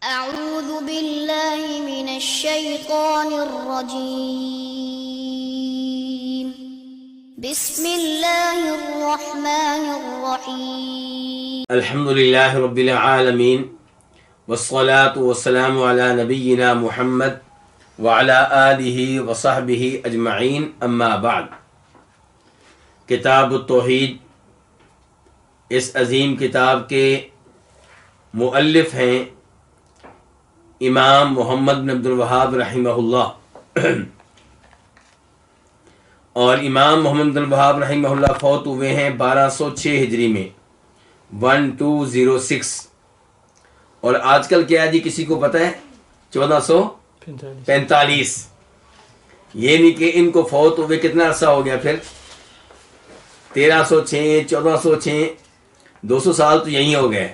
أعوذ بالله من الشيطان الرجيم بسم الله الرحمن الرحيم الحمد لله رب العالمين والصلاة والسلام على نبينا محمد وعلى آله وصحبه اجمعین اما بعد۔ کتاب التوحید، اس عظیم کتاب کے مؤلف ہیں امام محمد بن عبد الوہاب رحمہ اللہ، اور امام محمد بن الوہاب رحمہ اللہ فوت ہوئے ہیں 1206 ہجری میں 1206، اور آج کل کیا ہے جی کسی کو پتہ ہے؟ 1445۔ یہ نہیں کہ ان کو فوت ہوئے کتنا عرصہ ہو گیا، پھر 1306 1406 200 سال تو یہی ہو گئے،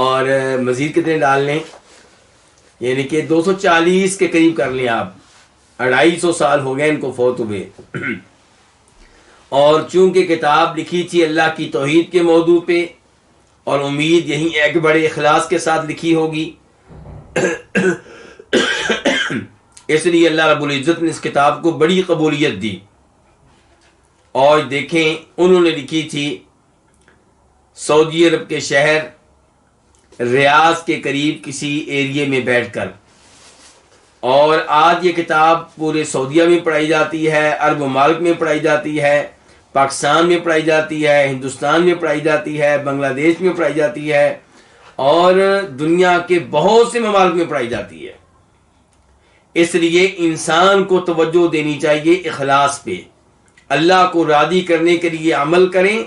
اور مزید کتنے ڈال لیں، یعنی کہ 240 کے قریب کر لیں آپ، 250 سال ہو گئے ان کو فوت ہوئے۔ اور چونکہ کتاب لکھی تھی اللہ کی توحید کے موضوع پہ، اور امید یہی ہے کہ بڑے اخلاص کے ساتھ لکھی ہوگی، اس لیے اللہ رب العزت نے اس کتاب کو بڑی قبولیت دی۔ اور دیکھیں انہوں نے لکھی تھی سعودی عرب کے شہر ریاض کے قریب کسی ایریے میں بیٹھ کر، اور آج یہ کتاب پورے سعودیہ میں پڑھائی جاتی ہے، عرب ممالک میں پڑھائی جاتی ہے، پاکستان میں پڑھائی جاتی ہے، ہندوستان میں پڑھائی جاتی ہے، بنگلہ دیش میں پڑھائی جاتی ہے، اور دنیا کے بہت سے ممالک میں پڑھائی جاتی ہے۔ اس لیے انسان کو توجہ دینی چاہیے اخلاص پہ، اللہ کو راضی کرنے کے لیے عمل کریں،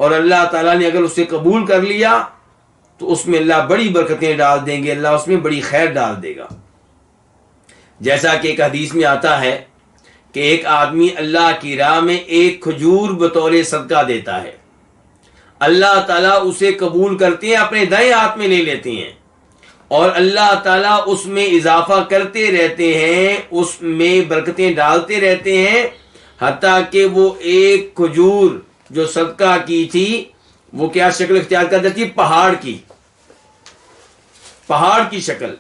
اور اللہ تعالیٰ نے اگر اسے قبول کر لیا تو اس میں اللہ بڑی برکتیں ڈال دیں گے، اللہ اس میں بڑی خیر ڈال دے گا۔ جیسا کہ ایک حدیث میں آتا ہے کہ ایک آدمی اللہ کی راہ میں ایک کھجور بطور صدقہ دیتا ہے، اللہ تعالیٰ اسے قبول کرتے ہیں، اپنے دائیں ہاتھ میں لے لیتے ہیں، اور اللہ تعالیٰ اس میں اضافہ کرتے رہتے ہیں، اس میں برکتیں ڈالتے رہتے ہیں، حتیٰ کہ وہ ایک کھجور جو صدقہ کی تھی وہ کیا شکل اختیار کر دیتی؟ پہاڑ کی شکل۔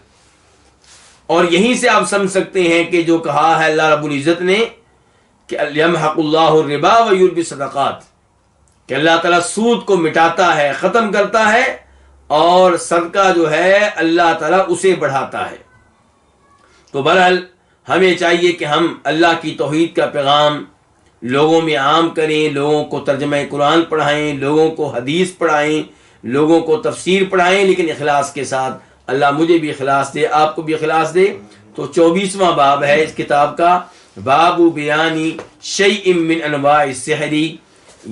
اور یہیں سے آپ سمجھ سکتے ہیں کہ جو کہا ہے اللہ رب العزت نے کہ یمحق اللہ الربا ویربی الصدقات، کہ اللہ تعالیٰ سود کو مٹاتا ہے، ختم کرتا ہے، اور صدقہ جو ہے اللہ تعالیٰ اسے بڑھاتا ہے۔ تو بہرحال ہمیں چاہیے کہ ہم اللہ کی توحید کا پیغام لوگوں میں عام کریں، لوگوں کو ترجمہ قرآن پڑھائیں، لوگوں کو حدیث پڑھائیں، لوگوں کو تفسیر پڑھائیں، لیکن اخلاص کے ساتھ۔ اللہ مجھے بھی اخلاص دے، آپ کو بھی اخلاص دے۔ تو 24واں باب ہے اس کتاب کا، باب بیانی شیء من انواع السحر۔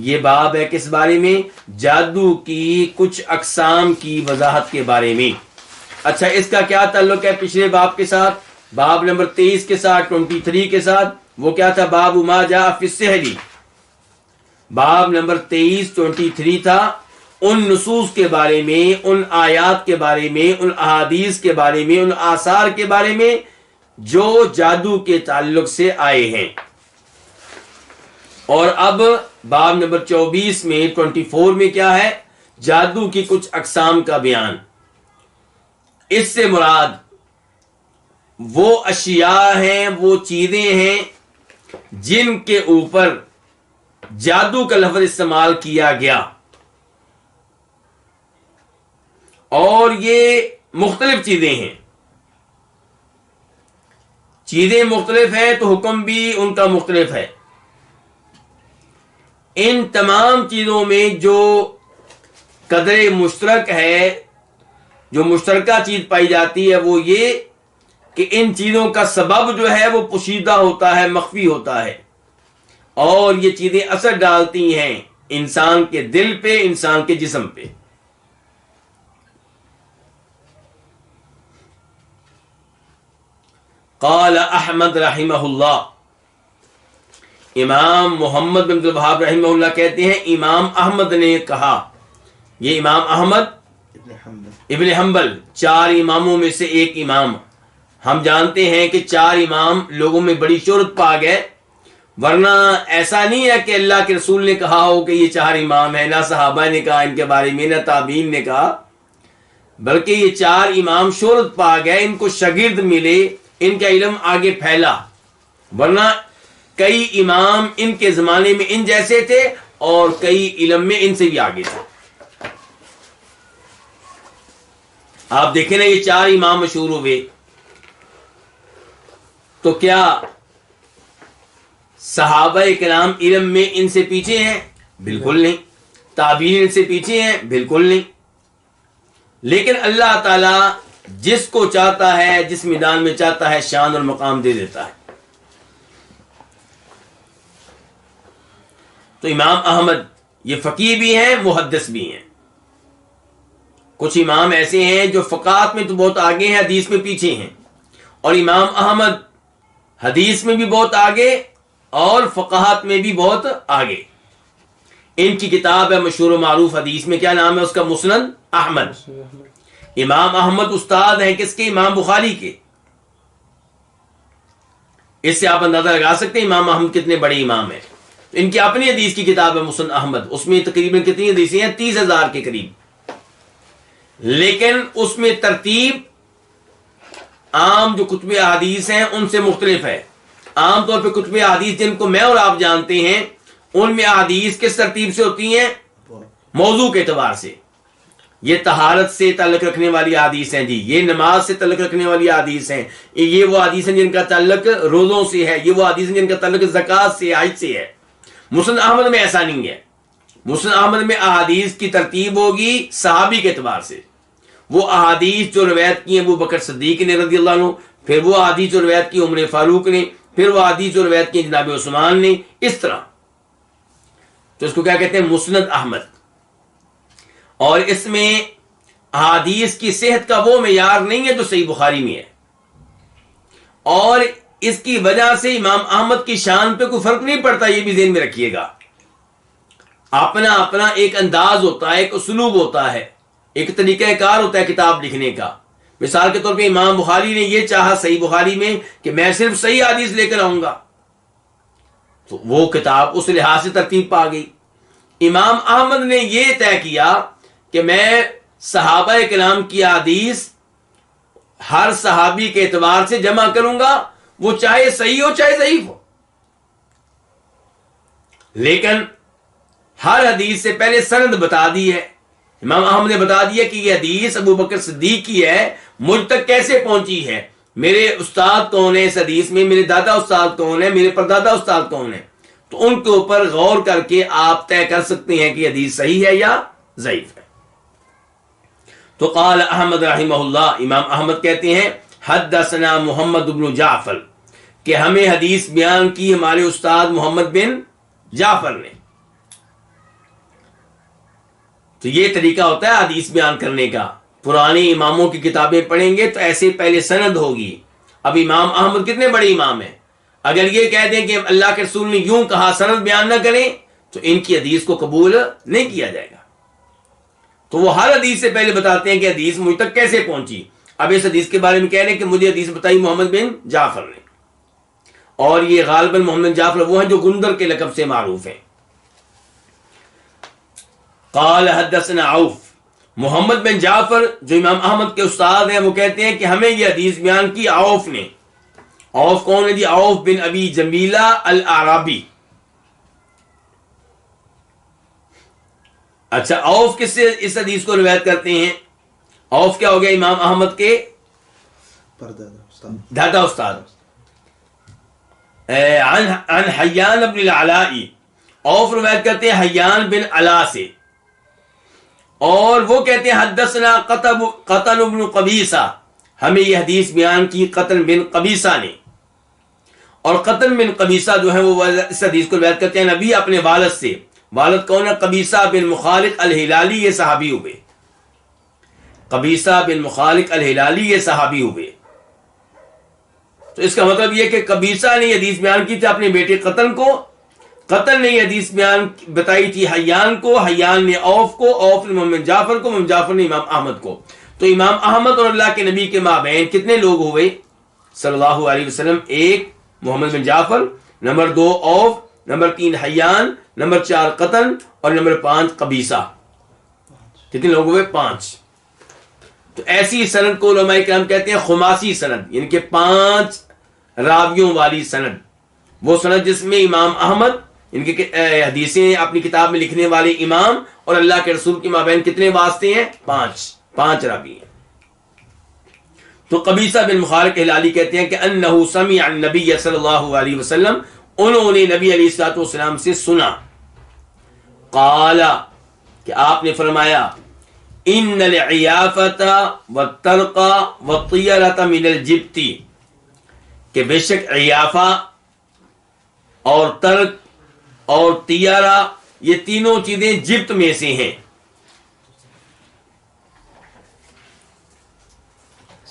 یہ باب ہے کس بارے میں؟ جادو کی کچھ اقسام کی وضاحت کے بارے میں۔ اچھا، اس کا کیا تعلق ہے پچھلے باب کے ساتھ؟ باب نمبر 23 کے ساتھ، 23 کے ساتھ۔ وہ کیا تھا؟ باب ما جاء فی السحر۔ باب نمبر 23 23 تھا ان نصوص کے بارے میں، ان آیات کے بارے میں، ان احادیث کے بارے میں، ان آثار کے بارے میں جو جادو کے تعلق سے آئے ہیں۔ اور اب باب نمبر 24 میں 24 میں کیا ہے؟ جادو کی کچھ اقسام کا بیان۔ اس سے مراد وہ اشیاء ہیں، وہ چیزیں ہیں جن کے اوپر جادو کا لفظ استعمال کیا گیا، اور یہ مختلف چیزیں ہیں۔ چیزیں مختلف ہیں تو حکم بھی ان کا مختلف ہے۔ ان تمام چیزوں میں جو قدر مشترک ہے، جو مشترکہ چیز پائی جاتی ہے، وہ یہ کہ ان چیزوں کا سبب جو ہے وہ پوشیدہ ہوتا ہے، مخفی ہوتا ہے، اور یہ چیزیں اثر ڈالتی ہیں انسان کے دل پہ، انسان کے جسم پہ۔ قال احمد رحمہ اللہ، امام محمد بن عبد الوہاب رحمہ اللہ کہتے ہیں امام احمد نے کہا۔ یہ امام احمد ابن حنبل 4 اماموں میں سے ایک امام۔ ہم جانتے ہیں کہ 4 امام لوگوں میں بڑی شہرت پا گئے، ورنہ ایسا نہیں ہے کہ اللہ کے رسول نے کہا ہو کہ یہ 4 امام ہیں، نہ صحابہ نے کہا ان کے بارے میں، نہ تابعین نے کہا، بلکہ یہ 4 امام شہرت پا گئے، ان کو شاگرد ملے، ان کا علم آگے پھیلا، ورنہ کئی امام ان کے زمانے میں ان جیسے تھے اور کئی علم میں ان سے بھی آگے تھے۔ آپ دیکھیں نا، یہ 4 امام مشہور ہوئے، تو کیا صحابہ کرام علم میں ان سے پیچھے ہیں؟ بالکل نہیں۔ تابعین ان سے پیچھے ہیں؟ بالکل نہیں۔ لیکن اللہ تعالی جس کو چاہتا ہے، جس میدان میں چاہتا ہے، شان اور مقام دے دیتا ہے۔ تو امام احمد یہ فقیہ بھی ہیں، محدث بھی ہیں۔ کچھ امام ایسے ہیں جو فقاہت میں تو بہت آگے ہیں، حدیث میں پیچھے ہیں، اور امام احمد حدیث میں بھی بہت آگے اور فقاہت میں بھی بہت آگے۔ ان کی کتاب ہے مشہور و معروف حدیث میں، کیا نام ہے اس کا؟ مسند احمد۔ امام احمد استاد ہیں کس کے؟ امام بخاری کے۔ اس سے آپ اندازہ لگا سکتے ہیں امام احمد کتنے بڑے امام ہیں۔ ان کی اپنی حدیث کی کتاب ہے مسند احمد، اس میں تقریباً کتنی حدیثیں ہیں؟ 30,000 کے قریب۔ لیکن اس میں ترتیب عام جو کتب احادیث ہیں ان سے مختلف ہے۔ عام طور پہ کتب احادیث جن کو میں اور آپ جانتے ہیں، ان میں احادیث کس ترتیب سے ہوتی ہیں؟ موضوع کے اعتبار سے۔ یہ طہارت سے تعلق رکھنے والی احادیث ہیں، جی یہ نماز سے تعلق رکھنے والی احادیث ہیں، یہ وہ حدیث ہیں جن کا تعلق روزوں سے ہے، یہ وہ حدیث ہیں جن کا تعلق زکوٰۃ سے، حج سے ہے۔ مسند احمد میں ایسا نہیں ہے۔ مسند احمد میں احادیث کی ترتیب ہوگی صحابی کے اعتبار سے۔ وہ احادیث جو روایت کی ہیں ابو بکر صدیق نے رضی اللہ عنہ، پھر وہ احادیث جو روایت کی عمر فاروق نے، پھر وہ احادیث جو روایت کی جناب عثمان نے، اس طرح۔ تو اس کو کیا کہتے ہیں؟ مسند احمد۔ اور اس میں احادیث کی صحت کا وہ معیار نہیں ہے جو صحیح بخاری میں ہے، اور اس کی وجہ سے امام احمد کی شان پہ کوئی فرق نہیں پڑتا، یہ بھی ذہن میں رکھیے گا۔ اپنا اپنا ایک انداز ہوتا ہے، ایک اسلوب ہوتا ہے، ایک طریقہ کار ہوتا ہے کتاب لکھنے کا۔ مثال کے طور پہ امام بخاری نے یہ چاہا صحیح بخاری میں کہ میں صرف صحیح حدیث لے کر آؤں گا، تو وہ کتاب اس لحاظ سے ترتیب پا گئی۔ امام احمد نے یہ طے کیا کہ میں صحابہ کرام کی حدیث ہر صحابی کے اعتبار سے جمع کروں گا، وہ چاہے صحیح ہو چاہے ضعیف ہو، لیکن ہر حدیث سے پہلے سند بتا دی ہے۔ امام احمد نے بتا دیا کہ یہ حدیث ابو بکر صدیق کی ہے، مجھ تک کیسے پہنچی ہے، میرے استاد کون ہے اس حدیث میں، میرے دادا استاد کون ہے، میرے پردادا استاد کون ہے، تو ان کے اوپر غور کر کے آپ طے کر سکتے ہیں کہ حدیث صحیح ہے یا ضعیف ہے۔ تو قال احمد رحمہ اللہ، امام احمد کہتے ہیں حدثنا محمد بن جعفر، کہ ہمیں حدیث بیان کی ہمارے استاد محمد بن جعفر نے۔ تو یہ طریقہ ہوتا ہے حدیث بیان کرنے کا۔ پرانے اماموں کی کتابیں پڑھیں گے تو ایسے پہلے سند ہوگی۔ اب امام احمد کتنے بڑے امام ہیں، اگر یہ کہہ دیں کہ اللہ کے رسول نے یوں کہا، سند بیان نہ کریں، تو ان کی حدیث کو قبول نہیں کیا جائے گا۔ تو وہ ہر حدیث سے پہلے بتاتے ہیں کہ حدیث مجھ تک کیسے پہنچی۔ اب اس حدیث کے بارے میں کہہ رہے ہیں کہ مجھے حدیث بتائی محمد بن جعفر نے، اور یہ غالباً محمد بن جعفر وہ ہیں جو گندر کے لقب سے معروف ہیں۔ قال حدثنا عوف، محمد بن جعفر جو امام احمد کے استاد ہیں وہ کہتے ہیں کہ ہمیں یہ حدیث بیان کی عوف نے۔ عوف کون ہے جی؟ عوف بن ابی جمیلہ الاعرابی۔ اچھا، عوف کس سے اس حدیث کو روایت کرتے ہیں؟ عوف کیا ہو گیا؟ امام احمد کے دادا استاد۔ عن حیان بن العلاء، عوف روایت کرتے ہیں حیان بن علا سے، اور وہ کہتے ہیں حدثنا قطن بن قبیصہ، ہمیں یہ حدیث بیان کی قطن بن قبیصہ نے۔ اور قطن بن قبیصہ جو ہے وہ اس حدیث کو روایت کرتے ہیں نبی اپنے والد سے۔ والد کون ہے؟ قبیصہ بن مخالق الہلالی، یہ صحابی ہوئے۔ قبیصہ بن مخالق الہلالی یہ صحابی ہوئے۔ تو اس کا مطلب یہ کہ قبیصہ نے یہ حدیث بیان کی تھی اپنے بیٹے قطن کو، قطن نے یہ حدیث بیان بتائی تھی حیان کو، حیان نے عوف کو، عوف نے محمد جعفر کو، محمد جعفر نے امام احمد کو۔ تو امام احمد اور اللہ کے نبی کے مابین کتنے لوگ ہوئے صلی اللہ علیہ وسلم؟ ایک محمد بن جعفر، نمبر 2 عوف، نمبر 3 حیان، نمبر 4 قطن، اور نمبر 5 قبیصہ۔ کتنے لوگ ہوئے؟ 5۔ تو ایسی سند کو علماء کرام کہتے ہیں خماسی سند، یعنی کہ 5 راویوں والی سند. وہ سند جس میں امام احمد ان کی حدیثیں اپنی کتاب میں لکھنے والے امام اور اللہ کے رسول کے مابین کتنے واسطے ہیں؟ 5 راوی ہیں. تو قبیصہ بن مخارق ہلالی کہتے ہیں کہ انہ سمع النبی صلی اللہ علیہ وسلم، انہوں نے نبی علیہ الصلوۃ والسلام سے سنا، قال کہ آپ نے فرمایا ان العیافۃ والطرق والطیرۃ من الجبت، کہ بے شک عیافہ اور ترک اور طیارہ یہ تینوں چیزیں جبت میں سے ہیں.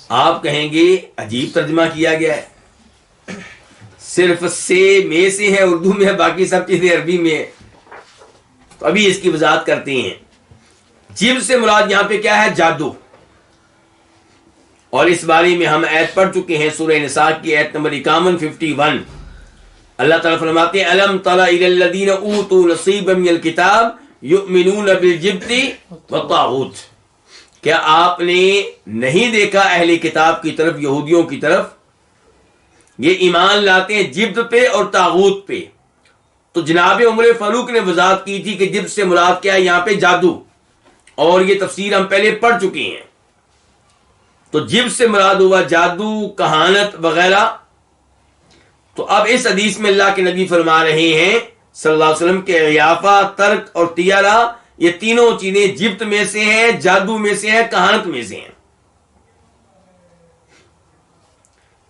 آپ کہیں گے عجیب ترجمہ کیا گیا ہے، صرف سے میں سے ہے اردو میں، باقی سب چیزیں عربی میں ہے. تو ابھی اس کی وضاحت کرتے ہیں. جبت سے مراد یہاں پہ کیا ہے؟ جادو. اور اس بارے میں ہم آیت پڑھ چکے ہیں، سورہ نساء کی آیت نمبر 51. اللہ تعالیٰ فرماتے ہیں الم تر الی الذین اوتوا نصیبا من الکتاب یؤمنون بالجبت والطاغوت، کیا آپ نے نہیں دیکھا اہل کتاب کی طرف، یہودیوں کی طرف، یہ ایمان لاتے ہیں جبت پہ اور طاغوت پہ. تو جناب عمر فاروق نے وضاحت کی تھی کہ جبت سے مراد کیا ہے یہاں پہ؟ جادو، اور یہ تفسیر ہم پہلے پڑھ چکے ہیں. تو جبت سے مراد ہوا جادو، کہانت وغیرہ. تو اب اس حدیث میں اللہ کے نبی فرما رہے ہیں صلی اللہ علیہ وسلم کے عیافہ، ترک اور طیارہ یہ تینوں چیزیں جبت میں سے ہیں، جادو میں سے ہیں، کہانت میں سے ہیں.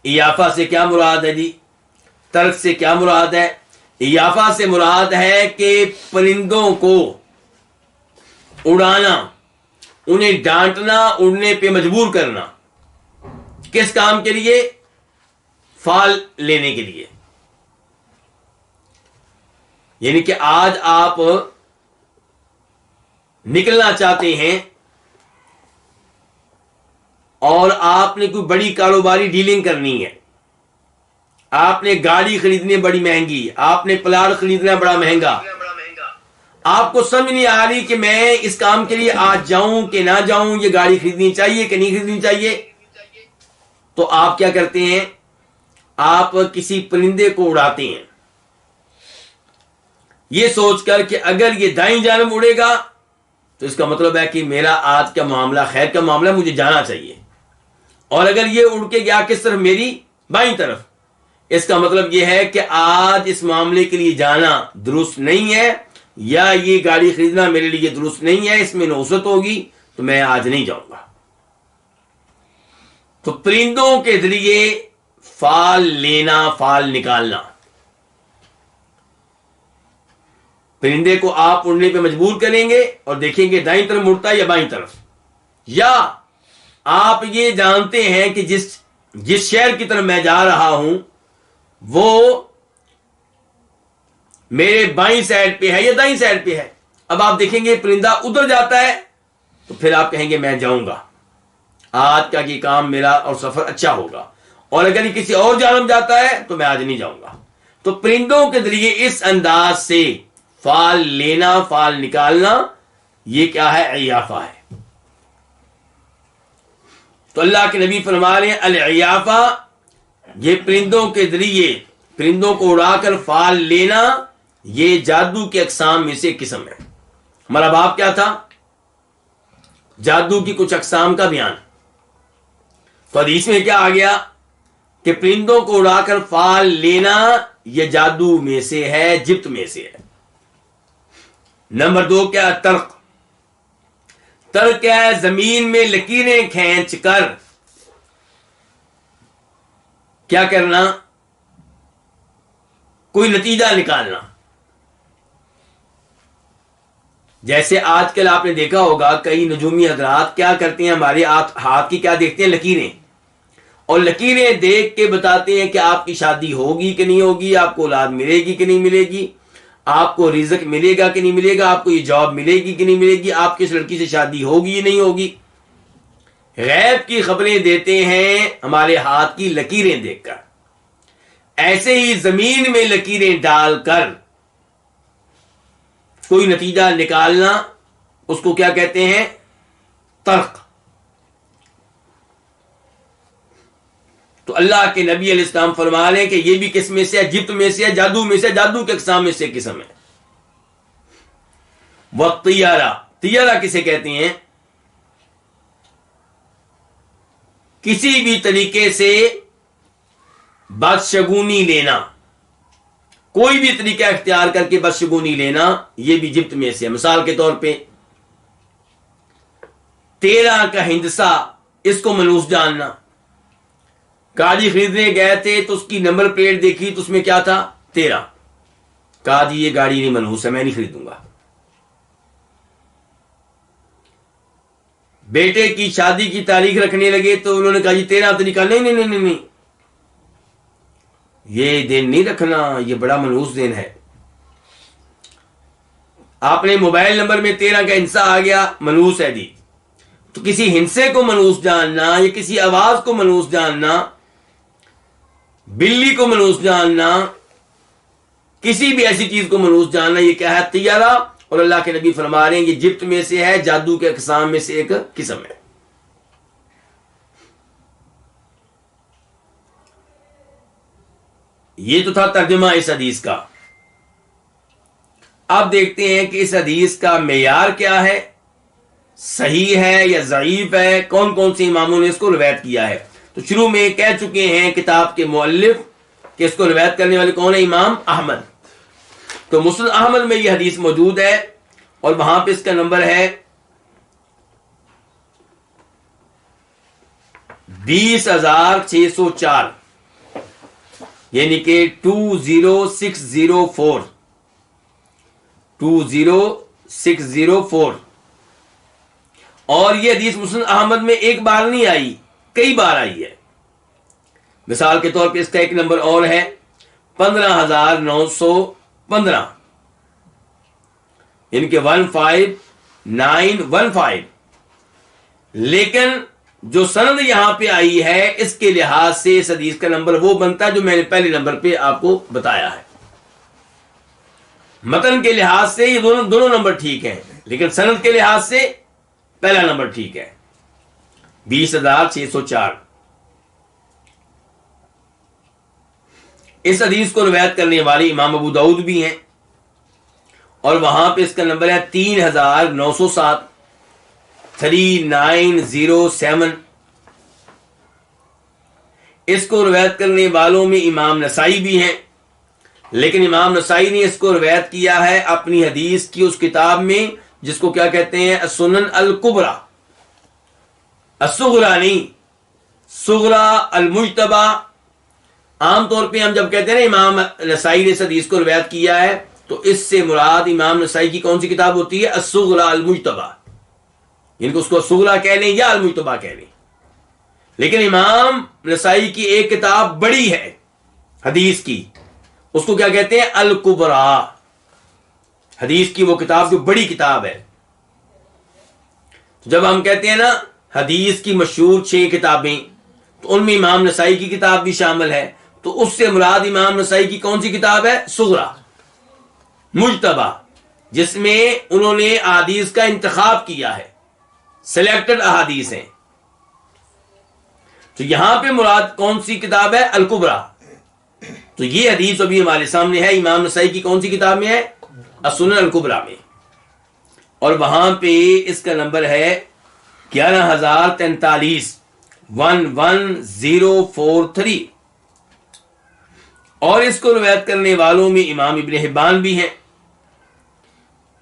عیافہ سے کیا مراد ہے جی؟ ترک سے کیا مراد ہے؟ عیافہ سے مراد ہے کہ پرندوں کو اڑانا، انہیں ڈانٹنا، اڑنے پہ مجبور کرنا. کس کام کے لیے؟ فال لینے کے لیے. یعنی کہ آج آپ نکلنا چاہتے ہیں اور آپ نے کوئی بڑی کاروباری ڈیلنگ کرنی ہے، آپ نے گاڑی خریدنی بڑی مہنگی، آپ نے پلاٹ خریدنا بڑا مہنگا، آپ کو سمجھ نہیں آ رہی کہ میں اس کام کے لیے آج جاؤں کہ نہ جاؤں، یہ گاڑی خریدنی چاہیے کہ نہیں خریدنی چاہیے. تو آپ کیا کرتے ہیں؟ آپ کسی پرندے کو اڑاتے ہیں، یہ سوچ کر کہ اگر یہ دائیں جانب اڑے گا تو اس کا مطلب ہے کہ میرا آج کا معاملہ خیر کا معاملہ، مجھے جانا چاہیے. اور اگر یہ اڑ کے گیا کس طرف؟ میری بائیں طرف، اس کا مطلب یہ ہے کہ آج اس معاملے کے لیے جانا درست نہیں ہے، یا یہ گاڑی خریدنا میرے لیے درست نہیں ہے، اس میں نحوست ہوگی تو میں آج نہیں جاؤں گا. تو پرندوں کے ذریعے فال لینا، فال نکالنا، پرندے کو آپ اڑنے پہ مجبور کریں گے اور دیکھیں گے دائیں طرف مڑتا ہے یا بائیں طرف. یا آپ یہ جانتے ہیں کہ جس شہر کی طرف میں جا رہا ہوں وہ میرے بائیں سائڈ پہ ہے یا دائیں سائڈ پہ ہے. اب آپ دیکھیں گے پرندہ ادھر جاتا ہے تو پھر آپ کہیں گے میں جاؤں گا، آج کا یہ کام میرا اور سفر اچھا ہوگا. اور اگر یہ کسی اور جانب جاتا ہے تو میں آج نہیں جاؤں گا. تو پرندوں کے ذریعے اس انداز سے فال لینا، فال نکالنا، یہ کیا ہے؟ عیافہ ہے. تو اللہ کے نبی فرما رہے ہیں العیافہ، یہ پرندوں کے ذریعے پرندوں کو اڑا کر فال لینا، یہ جادو کے اقسام میں سے قسم ہے. ہمارا باب کیا تھا؟ جادو کی کچھ اقسام کا بیان. تو حدیث میں کیا آ گیا کہ پرندوں کو اڑا کر فال لینا یہ جادو میں سے ہے، جبت میں سے ہے. نمبر 2 کیا؟ ترک. ترک کیا ہے؟ زمین میں لکیریں کھینچ کر کیا کرنا؟ کوئی نتیجہ نکالنا. جیسے آج کل آپ نے دیکھا ہوگا کئی نجومی حضرات کیا کرتے ہیں، ہمارے ہاتھ کی کیا دیکھتے ہیں؟ لکیریں. اور لکیریں دیکھ کے بتاتے ہیں کہ آپ کی شادی ہوگی کہ نہیں ہوگی، آپ کو اولاد ملے گی کہ نہیں ملے گی، آپ کو رزق ملے گا کہ نہیں ملے گا، آپ کو یہ جاب ملے گی کہ نہیں ملے گی، آپ کی اس لڑکی سے شادی ہوگی یا نہیں ہوگی. غیب کی خبریں دیتے ہیں ہمارے ہاتھ کی لکیریں دیکھ کر. ایسے ہی زمین میں لکیریں ڈال کر کوئی نتیجہ نکالنا، اس کو کیا کہتے ہیں؟ ترک. تو اللہ کے نبی علیہ السلام فرما رہے ہیں کہ یہ بھی کس میں سے ہے؟ جبت میں سے ہے، جادو میں سے، جادو کے اقسام میں سے قسم ہے۔ والطیارہ، طیارہ کسے کہتے ہیں؟ کسی بھی طریقے سے بدشگونی لینا، کوئی بھی طریقہ اختیار کر کے بدشگونی لینا، یہ بھی جبت میں سے ہے۔ مثال کے طور پہ 13 کا ہندسہ، اس کو منحوس جاننا۔ گاڑی خریدنے گئے تھے تو اس کی نمبر پلیٹ دیکھی تو اس میں کیا تھا؟ 13۔ کہا جی یہ گاڑی نہیں، منحوس ہے، میں نہیں خریدوں گا۔ بیٹے کی شادی کی تاریخ رکھنے لگے تو انہوں نے کہا جی 13 طریقہ، نہیں نہیں نہیں نہیں، یہ دن نہیں رکھنا، یہ بڑا منحوس دن ہے۔ آپ نے موبائل نمبر میں 13 کا ہندسہ آ گیا، منحوس ہے جی۔ تو کسی ہندسے کو منحوس جاننا یا کسی آواز کو منحوس جاننا، بلی کو منحوس جاننا، کسی بھی ایسی چیز کو منحوس جاننا، یہ کیا ہے؟ طیارہ۔ اور اللہ کے نبی فرما رہے ہیں یہ جبت میں سے ہے، جادو کے اقسام میں سے ایک قسم ہے۔ یہ تو تھا ترجمہ اس حدیث کا۔ اب دیکھتے ہیں کہ اس حدیث کا معیار کیا ہے، صحیح ہے یا ضعیف ہے، کون کون سے اماموں نے اس کو روایت کیا ہے۔ تو شروع میں کہہ چکے ہیں کتاب کے مؤلف کہ اس کو روایت کرنے والے کون ہیں؟ امام احمد۔ تو مسند احمد میں یہ حدیث موجود ہے اور وہاں پہ اس کا نمبر ہے 20,604، یعنی کہ 20604 20604۔ اور یہ حدیث مسند احمد میں ایک بار نہیں آئی، کئی بار آئی ہے۔ مثال کے طور پہ اس کا ایک نمبر اور ہے 15,915، یعنی کہ 15915۔ لیکن جو سند یہاں پہ آئی ہے اس کے لحاظ سے اس حدیث کا نمبر وہ بنتا ہے جو میں نے پہلے نمبر پہ آپ کو بتایا ہے۔ متن کے لحاظ سے یہ دونوں نمبر ٹھیک ہیں، لیکن سند کے لحاظ سے پہلا نمبر ٹھیک ہے، 20,604۔ اس حدیث کو روایت کرنے والے امام ابو داؤد بھی ہیں اور وہاں پہ اس کا نمبر ہے 3,907، 3907۔ اس کو روایت کرنے والوں میں امام نسائی بھی ہیں، لیکن امام نسائی نے اس کو روایت کیا ہے اپنی حدیث کی اس کتاب میں جس کو کیا کہتے ہیں؟ السنن الکبریٰ، الصغریٰ نہیں، صغریٰ المجتبیٰ۔ عام طور پہ ہم جب کہتے ہیں نا امام نسائی نے اس حدیث کو روایت کیا ہے تو اس سے مراد امام نسائی کی کون سی کتاب ہوتی ہے؟ الصغریٰ المجتبیٰ، یعنی کہ اس کو الصغریٰ کہہ لیں یا المجتبیٰ کہہ لیں۔ لیکن امام نسائی کی ایک کتاب بڑی ہے حدیث کی، اس کو کیا کہتے ہیں؟ الکبریٰ، حدیث کی وہ کتاب جو بڑی کتاب ہے۔ جب ہم کہتے ہیں نا حدیث کی مشہور 6 کتابیں تو ان میں امام نسائی کی کتاب بھی شامل ہے، تو اس سے مراد امام نسائی کی کون سی کتاب ہے؟ صغریٰ مجتبیٰ، جس میں انہوں نے احادیث کا انتخاب کیا ہے، سلیکٹڈ احادیث ہیں۔ تو یہاں پہ مراد کون سی کتاب ہے؟ الکبریٰ۔ تو یہ حدیث ابھی ہمارے سامنے ہے، امام نسائی کی کون سی کتاب میں ہے؟ السنن الکبریٰ میں، اور وہاں پہ اس کا نمبر ہے 11,043، 11043۔ اور اس کو روایت کرنے والوں میں امام ابن حبان بھی ہیں،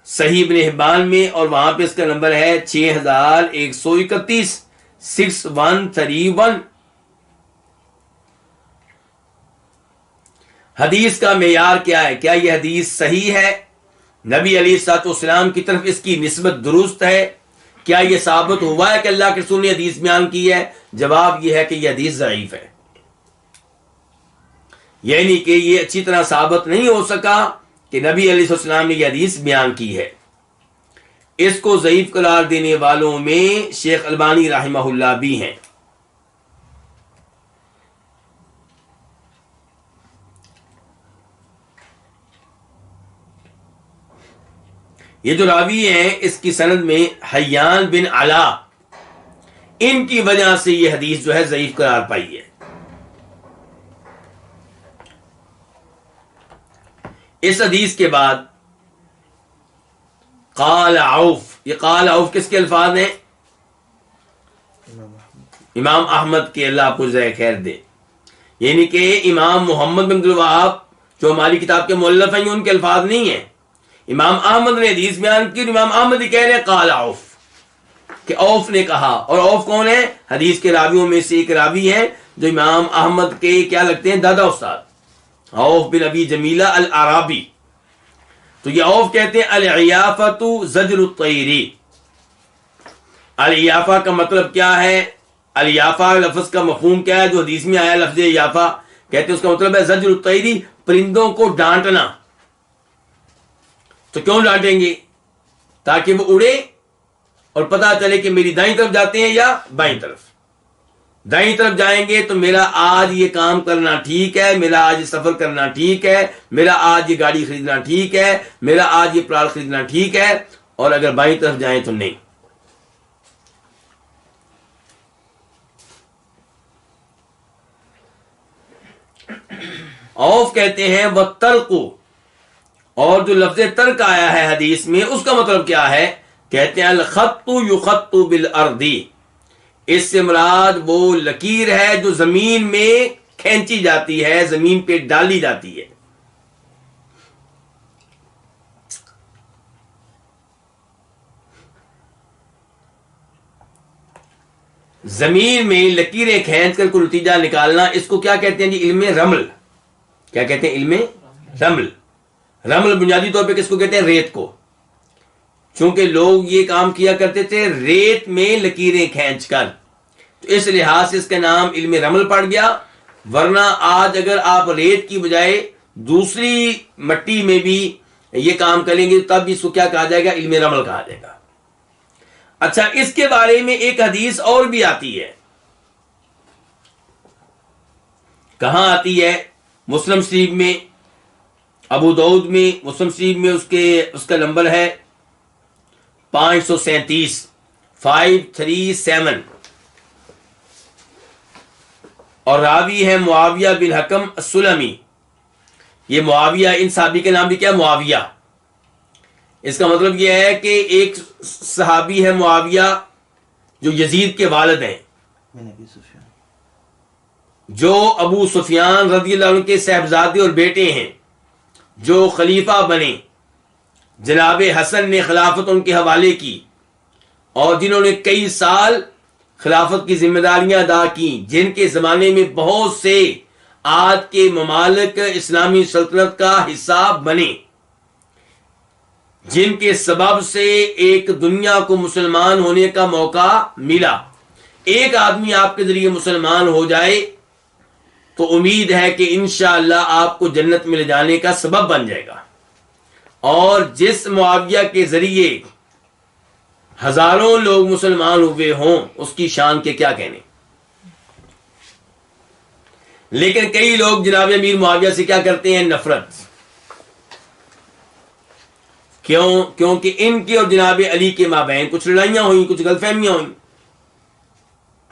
صحیح ابن حبان میں، اور وہاں پہ اس کا نمبر ہے 6,131، 6131۔ حدیث کا معیار کیا ہے؟ کیا یہ حدیث صحیح ہے؟ نبی علیہ الصلوۃ والسلام کی طرف اس کی نسبت درست ہے؟ کیا یہ ثابت ہوا ہے کہ اللہ کے رسول نے حدیث بیان کی ہے؟ جواب یہ ہے کہ یہ حدیث ضعیف ہے، یعنی کہ یہ اچھی طرح ثابت نہیں ہو سکا کہ نبی علیہ السلام نے یہ حدیث بیان کی ہے۔ اس کو ضعیف قرار دینے والوں میں شیخ البانی رحمہ اللہ بھی ہیں۔ یہ جو راوی ہیں اس کی سند میں حیان بن علا، ان کی وجہ سے یہ حدیث جو ہے ضعیف قرار پائی ہے۔ اس حدیث کے بعد قال عوف، یہ قال عوف کس کے الفاظ ہیں؟ امام احمد کے، اللہ آپ کو جزائے خیر دے، یعنی کہ امام محمد بن عبد الوہاب جو ہماری کتاب کے مؤلف ہیں ان کے الفاظ نہیں ہیں، امام احمد نے حدیث بیان کی، امام احمد ہی کہہ رہے ہیں قال عوف، کہ عوف نے کہا. اور عوف کون ہے؟ حدیث کے راویوں میں سے ایک راوی ہے جو امام احمد کے کیا لگتے ہیں؟ دادا استاد، عوف بن ابی جمیلہ الاعرابی. تو یہ عوف کہتے ہیں العیافۃ زجر الطیری. العیافہ کا مطلب کیا ہے؟ العیافہ لفظ کا مفہوم کیا ہے جو حدیث میں آیا لفظ عیافہ؟ کہتے ہیں اس کا مطلب ہے زجر الطیری، پرندوں کو ڈانٹنا. تو کیوں ڈانٹیں گے؟ تاکہ وہ اڑے اور پتا چلے کہ میری دائیں طرف جاتے ہیں یا بائیں طرف. دائیں طرف جائیں گے تو میرا آج یہ کام کرنا ٹھیک ہے، میرا آج یہ سفر کرنا ٹھیک ہے، میرا آج یہ گاڑی خریدنا ٹھیک ہے، میرا آج یہ پلاٹ خریدنا ٹھیک ہے. اور اگر بائیں طرف جائیں تو نہیں. عوف کہتے ہیں وَالتَّرْقُ، اور جو لفظ ترک آیا ہے حدیث میں اس کا مطلب کیا ہے؟ کہتے ہیں الخط یخط بالارض، اس سے مراد وہ لکیر ہے جو زمین میں کھینچی جاتی ہے، زمین پہ ڈالی جاتی ہے. زمین میں لکیریں کھینچ کر کوئی نتیجہ نکالنا، اس کو کیا کہتے ہیں جی؟ علم رمل. کیا کہتے ہیں؟ علم رمل. رمل بنیادی طور پہ کس کو کہتے ہیں؟ ریت کو. چونکہ لوگ یہ کام کیا کرتے تھے ریت میں لکیریں کھینچ کر، تو اس لحاظ سے اس کا نام علم رمل پڑ گیا. ورنہ آج اگر آپ ریت کی بجائے دوسری مٹی میں بھی یہ کام کریں گے تب اس کو کیا کہا جائے گا؟ علم رمل کہا جائے گا. اچھا، اس کے بارے میں ایک حدیث اور بھی آتی ہے. کہاں آتی ہے؟ مسلم شریف میں، ابو داؤد میں. مسلم شریف میں اس کا نمبر ہے 537 537، اور راوی ہے معاویہ بن حکم السلمی. یہ معاویہ، ان صحابی کے نام بھی کیا؟ معاویہ. اس کا مطلب یہ ہے کہ ایک صحابی ہے معاویہ جو یزید کے والد ہیں، جو ابو سفیان رضی اللہ عنہ کے صاحبزادے اور بیٹے ہیں، جو خلیفہ بنے. جناب حسن نے خلافت ان کے حوالے کی اور جنہوں نے کئی سال خلافت کی ذمہ داریاں ادا کی، جن کے زمانے میں بہت سے آج کے ممالک اسلامی سلطنت کا حصہ بنے، جن کے سبب سے ایک دنیا کو مسلمان ہونے کا موقع ملا. ایک آدمی آپ کے ذریعے مسلمان ہو جائے تو امید ہے کہ انشاءاللہ آپ کو جنت میں لے جانے کا سبب بن جائے گا. اور جس معاویہ کے ذریعے ہزاروں لوگ مسلمان ہوئے ہوں اس کی شان کے کیا کہنے. لیکن کئی لوگ جناب امیر معاویہ سے کیا کرتے ہیں؟ نفرت. کیونکہ ان کی اور جناب علی کے مابین کچھ لڑائیاں ہوئیں، کچھ غلط فہمیاں ہوئیں.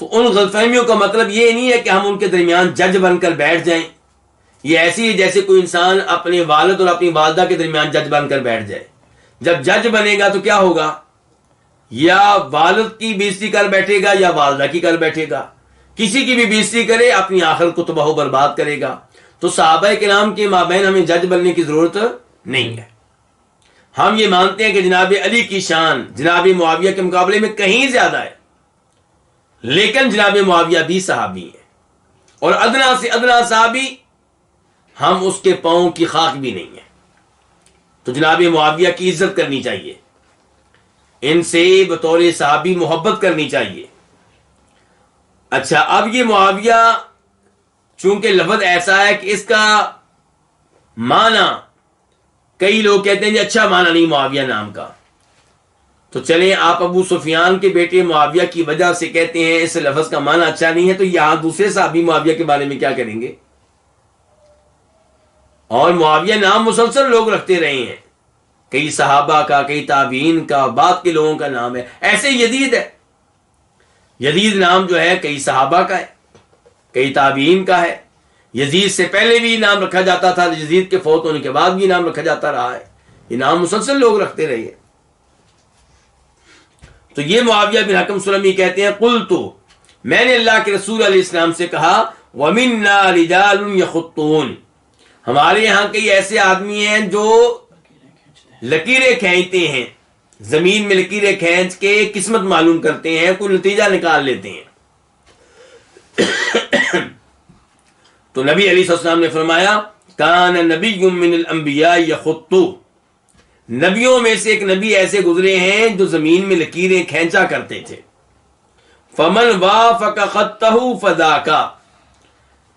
تو ان غلط فہمیوں کا مطلب یہ نہیں ہے کہ ہم ان کے درمیان جج بن کر بیٹھ جائیں. یہ ایسی ہے جیسے کوئی انسان اپنے والد اور اپنی والدہ کے درمیان جج بن کر بیٹھ جائے. جب جج بنے گا تو کیا ہوگا؟ یا والد کی بےزتی کر بیٹھے گا یا والدہ کی کر بیٹھے گا. کسی کی بھی بےزتی کرے اپنی آخرت کو تباہ و برباد کرے گا. تو صحابہ کرام کے مابین ہمیں جج بننے کی ضرورت نہیں ہے. ہم یہ مانتے ہیں کہ جناب علی کی شان جناب معاویہ کے مقابلے میں کہیں زیادہ ہے، لیکن جناب معاویہ بھی صحابی ہیں، اور ادنا سے ادنا صحابی ہم اس کے پاؤں کی خاک بھی نہیں ہیں. تو جناب معاویہ کی عزت کرنی چاہیے، ان سے بطور صحابی محبت کرنی چاہیے. اچھا، اب یہ معاویہ چونکہ لفظ ایسا ہے کہ اس کا معنی کئی لوگ کہتے ہیں کہ اچھا معنی نہیں معاویہ نام کا. تو چلیں، آپ ابو سفیان کے بیٹے معاویہ کی وجہ سے کہتے ہیں اس لفظ کا معنی اچھا نہیں ہے، تو یہاں دوسرے صحابی معاویہ کے بارے میں کیا کریں گے؟ اور معاویہ نام مسلسل لوگ رکھتے رہے ہیں، کئی صحابہ کا، کئی تابعین کا، بعد کے لوگوں کا نام ہے. ایسے یزید ہے، یزید نام جو ہے کئی صحابہ کا ہے، کئی تابعین کا ہے، یزید سے پہلے بھی نام رکھا جاتا تھا، یزید کے فوت ہونے کے بعد بھی نام رکھا جاتا رہا ہے، یہ نام مسلسل لوگ رکھتے رہے ہیں۔ تو یہ معاویہ بن حکم سلمی کہتے ہیں قلت، میں نے اللہ کے رسول علیہ السلام سے کہا وَمِنَّا رِجَالٌ يَخُطُّونَ، ہمارے یہاں کئی ایسے آدمی ہیں جو لکیریں کھینچتے ہیں، زمین میں لکیریں کھینچ کے قسمت معلوم کرتے ہیں، کوئی نتیجہ نکال لیتے ہیں۔ تو نبی علیہ السلام نے فرمایا کان نبی من الانبیاء یخط، نبیوں میں سے ایک نبی ایسے گزرے ہیں جو زمین میں لکیریں کھینچا کرتے تھے۔ فمن وافق خطہ فذاک،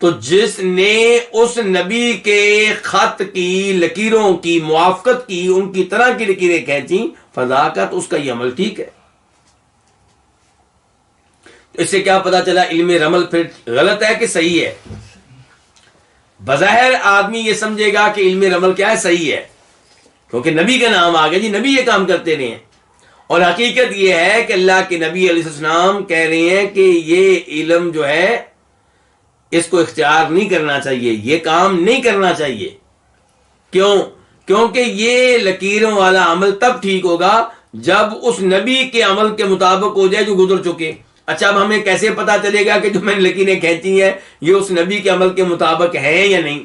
تو جس نے اس نبی کے خط کی لکیروں کی موافقت کی، ان کی طرح کی لکیریں کھینچی، فذاک، تو اس کا یہ عمل ٹھیک ہے۔ اس سے کیا پتا چلا؟ علم رمل پھر غلط ہے کہ صحیح ہے؟ بظاہر آدمی یہ سمجھے گا کہ علم رمل کیا ہے، صحیح ہے، کیونکہ نبی کا نام آ گیا، جی نبی یہ کام کرتے رہے ہیں۔ اور حقیقت یہ ہے کہ اللہ کے نبی علیہ السلام کہہ رہے ہیں کہ یہ علم جو ہے اس کو اختیار نہیں کرنا چاہیے، یہ کام نہیں کرنا چاہیے۔ کیوں؟ کیونکہ یہ لکیروں والا عمل تب ٹھیک ہوگا جب اس نبی کے عمل کے مطابق ہو جائے جو گزر چکے۔ اچھا، اب ہمیں کیسے پتا چلے گا کہ جو میں نے لکیریں کھینچی ہیں یہ اس نبی کے عمل کے مطابق ہیں یا نہیں؟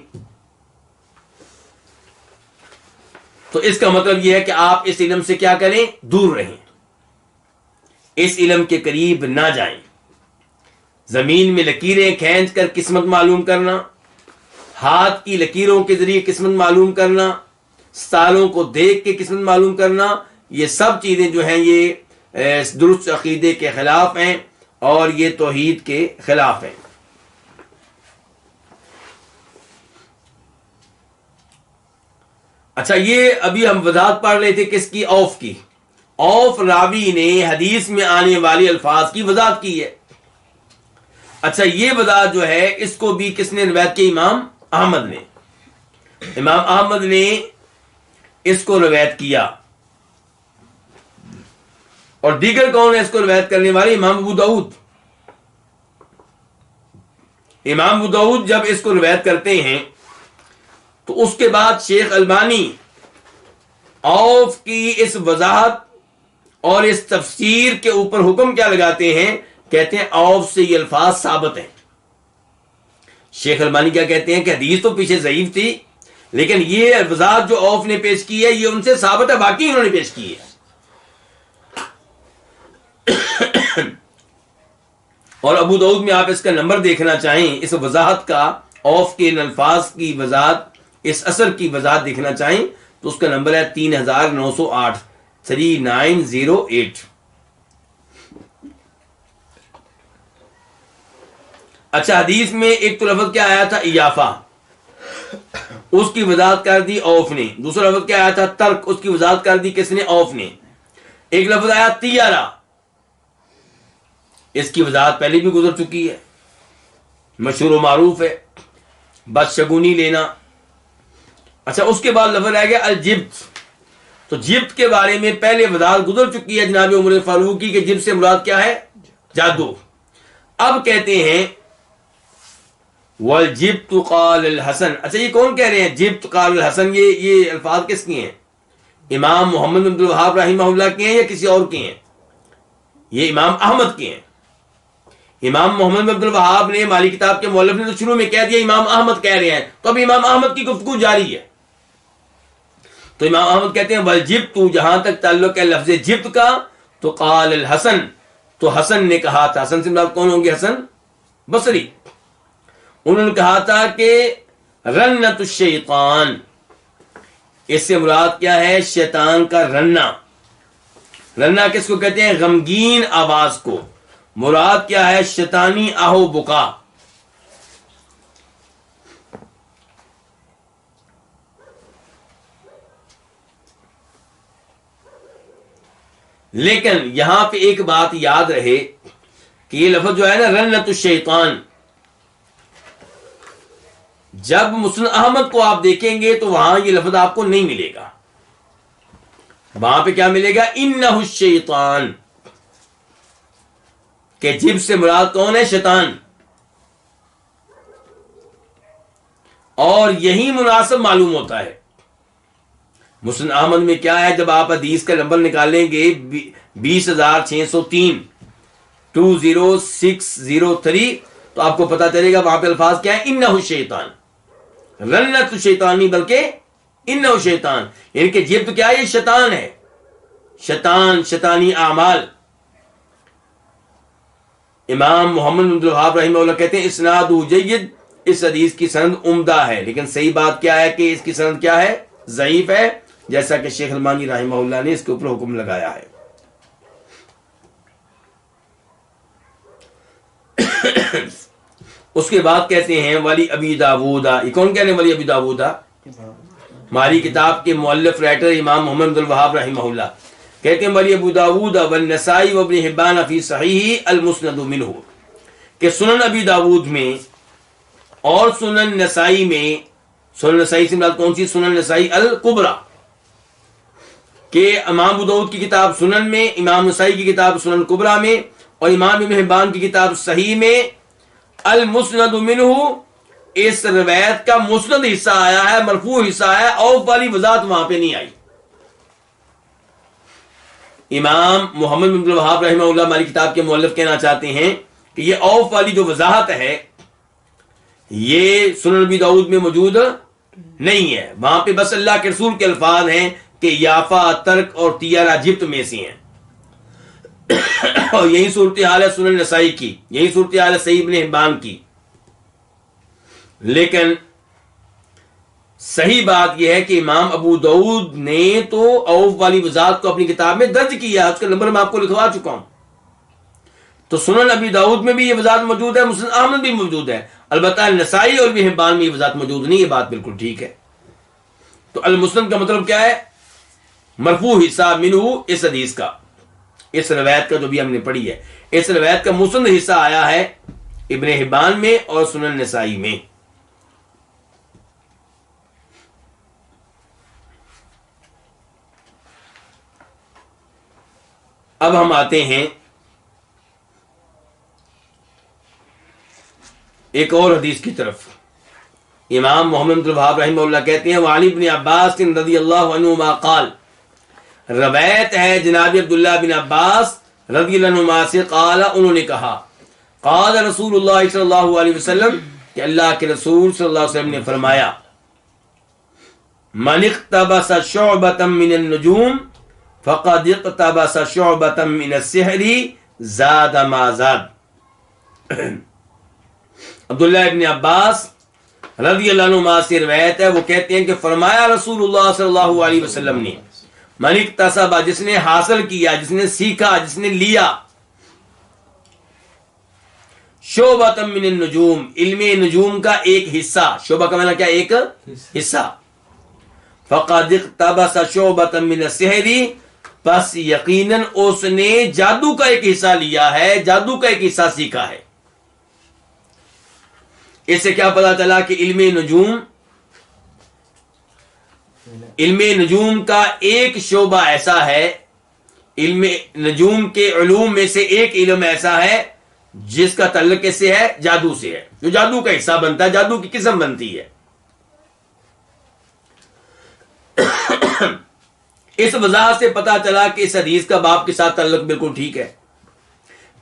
تو اس کا مطلب یہ ہے کہ آپ اس علم سے کیا کریں؟ دور رہیں، اس علم کے قریب نہ جائیں۔ زمین میں لکیریں کھینچ کر قسمت معلوم کرنا، ہاتھ کی لکیروں کے ذریعے قسمت معلوم کرنا، ستاروں کو دیکھ کے قسمت معلوم کرنا، یہ سب چیزیں جو ہیں یہ درست عقیدے کے خلاف ہیں اور یہ توحید کے خلاف ہیں۔ اچھا، یہ ابھی ہم وضاحت پڑھ رہے تھے کس کی؟ اوف کی۔ اوف راوی نے حدیث میں آنے والے الفاظ کی وضاحت کی ہے۔ اچھا، یہ وضاحت جو ہے اس کو بھی کس نے روایت کی؟ امام احمد نے۔ امام احمد نے اس کو روایت کیا، اور دیگر کون ہے اس کو روایت کرنے والے؟ امام ابو داؤد۔ امام ابو داؤد جب اس کو روایت کرتے ہیں تو اس کے بعد شیخ البانی اوف کی اس وضاحت اور اس تفسیر کے اوپر حکم کیا لگاتے ہیں؟ کہتے ہیں اوف سے یہ الفاظ ثابت ہیں۔ شیخ البانی کیا کہتے ہیں کہ حدیث تو پیچھے ضعیف تھی، لیکن یہ وضاحت جو اوف نے پیش کی ہے یہ ان سے ثابت ہے، باقی انہوں نے پیش کی ہے۔ اور ابو داؤد میں آپ اس کا نمبر دیکھنا چاہیں، اس وضاحت کا، اوف کے ان الفاظ کی وضاحت، اس اثر کی وضاحت دیکھنا چاہیں تو اس کا نمبر ہے 3908، 3908۔ اچھا، حدیث میں ایک تو لفظ کیا آیا تھا؟ ایافہ، اس کی وضاحت کر دی اوف نے۔ دوسرا لفظ کیا آیا تھا؟ ترک، اس کی وضاحت کر دی کس نے؟ اوف نے۔ ایک لفظ آیا تیارہ، اس کی وضاحت پہلے بھی گزر چکی ہے، مشہور و معروف ہے، بدشگونی لینا۔ اچھا، اس کے بعد لفظ رہ گیا الجبت، تو جبت کے بارے میں پہلے وضاحت گزر چکی ہے جناب عمر فاروق کی کہ جبت سے مراد کیا ہے؟ جادو۔ اب کہتے ہیں والجبت قال الحسن۔ اچھا، یہ کون کہہ رہے ہیں جبت قال الحسن؟ یہ الفاظ کس کے ہیں؟ امام محمد بن عبد الوہاب رحمہ اللہ کے ہیں یا کسی اور کے ہیں؟ یہ امام احمد کے ہیں۔ امام محمد بن عبد الوہاب نے، مالی کتاب کے مؤلف نے تو شروع میں کہہ دیا امام احمد کہہ رہے ہیں، تو اب امام احمد کی گفتگو جاری ہے۔ تو امام احمد کہتے ہیں والجبت، جہاں تک تعلق ہے لفظ جبت کا، تو قال الحسن، تو حسن نے کہا تھا۔ حسن سے مراد کون ہوں گے؟ حسن بصری۔ انہوں نے کہا تھا کہ رنت الشیطان، اس سے مراد کیا ہے؟ شیطان کا رننا۔ رننا کس کو کہتے ہیں؟ غمگین آواز کو۔ مراد کیا ہے؟ شیطانی آہو بکا۔ لیکن یہاں پہ ایک بات یاد رہے کہ یہ لفظ جو ہے نا رنت الشیطان، جب مسند احمد کو آپ دیکھیں گے تو وہاں یہ لفظ آپ کو نہیں ملے گا۔ وہاں پہ کیا ملے گا؟ انہ الشیطان، کہ جب سے مراد کون ہے؟ شیطان۔ اور یہی مناسب معلوم ہوتا ہے. مسند احمد میں کیا ہے، جب آپ حدیث کا نمبر نکالیں گے 20,603 20603 تو آپ کو پتا چلے گا وہاں پہ الفاظ کیا ہے، انہ شیطان، رنت شیطان نہیں بلکہ انہ شیطان، یعنی کہ جبت کیا ہے، یہ شیطان ہے، شیطان، شیطانی اعمال. امام محمد بن عبد الوہاب رحمہ اللہ کہتے ہیں اسناد جید، اس حدیث کی سند عمدہ ہے، لیکن صحیح بات کیا ہے کہ اس کی سند کیا ہے، ضعیف ہے، جیسا کہ شیخ البانی رحمہ اللہ نے اس کے اوپر حکم لگایا ہے. اس کے بعد کہتے ہیں ولی ابی داود، یہ کون کہنے ولی ابی داود؟ ہماری کتاب کے مؤلف رائٹر امام محمد بن الوہاب رحمہ اللہ کہتے ہیں ولی ابو داود والنسائی وابن حبان فی صحیح المسند منہ، کہ سنن ابی داود میں اور سنن نسائی میں، سنن نسائی سے مراد کون سی؟ سنن نسائی الکبریٰ، کہ امام ابو داود کی کتاب سنن میں، امام نسائی کی کتاب سنن کبریٰ میں، اور امام ابن حبان کی کتاب صحیح میں المسند منہ، اس روایت کا مسند حصہ آیا ہے، مرفوع حصہ آیا ہے، اوف والی وضاحت وہاں پہ نہیں آئی. امام محمد بن عبد الوہاب رحمہ اللہ ہماری کتاب کے مؤلف کہنا چاہتے ہیں کہ یہ اوف والی جو وضاحت ہے یہ سنن ابی داؤد میں موجود نہیں ہے. وہاں پہ بس اللہ کے رسول کے الفاظ ہیں کہ یافا، ترک اور تیارہ جبت میں سے ہیں. اور یہی صورتحال ہے سنن نسائی کی، یہی صورتحال ہے صحیح ابن حبان کی. لیکن صحیح بات یہ ہے کہ امام ابو داؤد نے تو اوف والی وضاحت کو اپنی کتاب میں درج کیا، اس کا نمبر میں آپ کو لکھوا چکا ہوں. تو سنن ابی داؤد میں بھی یہ وضاحت موجود ہے، مسند احمد بھی موجود ہے، البتہ نسائی اور ابن حبان میں یہ وضاحت موجود نہیں. یہ بات بالکل ٹھیک ہے. تو المسند کا مطلب کیا ہے؟ مرفوع حصہ منہ، اس حدیث کا، اس روایت کا جو بھی ہم نے پڑھی ہے، اس روایت کا مسند حصہ آیا ہے ابن حبان میں اور سنن نسائی میں. اب ہم آتے ہیں ایک اور حدیث کی طرف. امام محمد بن الوہاب رحمہ اللہ کہتے ہیں وعلی ابن عباس رضی اللہ عنہما قال، روایت ہے جناب عبداللہ بن عباس رضی اللہ عنہما سے، قال، انہوں نے کہا، قال رسول اللہ صلی اللہ علیہ وسلم، کہ اللہ کے رسول صلی اللہ علیہ وسلم نے فرمایا، من اقتبس شعبۃ من النجوم فقد اقتبس شعبۃ من السحر زاد ما زاد. عبداللہ ابن عباس رضی اللہ عنہما سے روایت ہے، وہ کہتے ہیں کہ فرمایا رسول اللہ صلی اللہ علیہ وسلم نے، من اکتسب، جس نے حاصل کیا، جس نے سیکھا، جس نے لیا، شعبۃ من النجوم، علم نجوم کا ایک حصہ، شعبہ کا معنی کیا؟ ایک حصہ، فقد اقتبس شعبۃ من السحر، بس یقیناً اس نے جادو کا ایک حصہ لیا ہے، جادو کا ایک حصہ سیکھا ہے. اس سے کیا پتا چلا کہ علم نجوم کا ایک شعبہ ایسا ہے، علم نجوم کے علوم میں سے ایک علم ایسا ہے جس کا تعلق کس سے ہے؟ جادو سے ہے، جو جادو کا حصہ بنتا ہے، جادو کی قسم بنتی ہے. اس وضاحت سے پتا چلا کہ اس حدیث کا باب کے ساتھ تعلق بالکل ٹھیک ہے.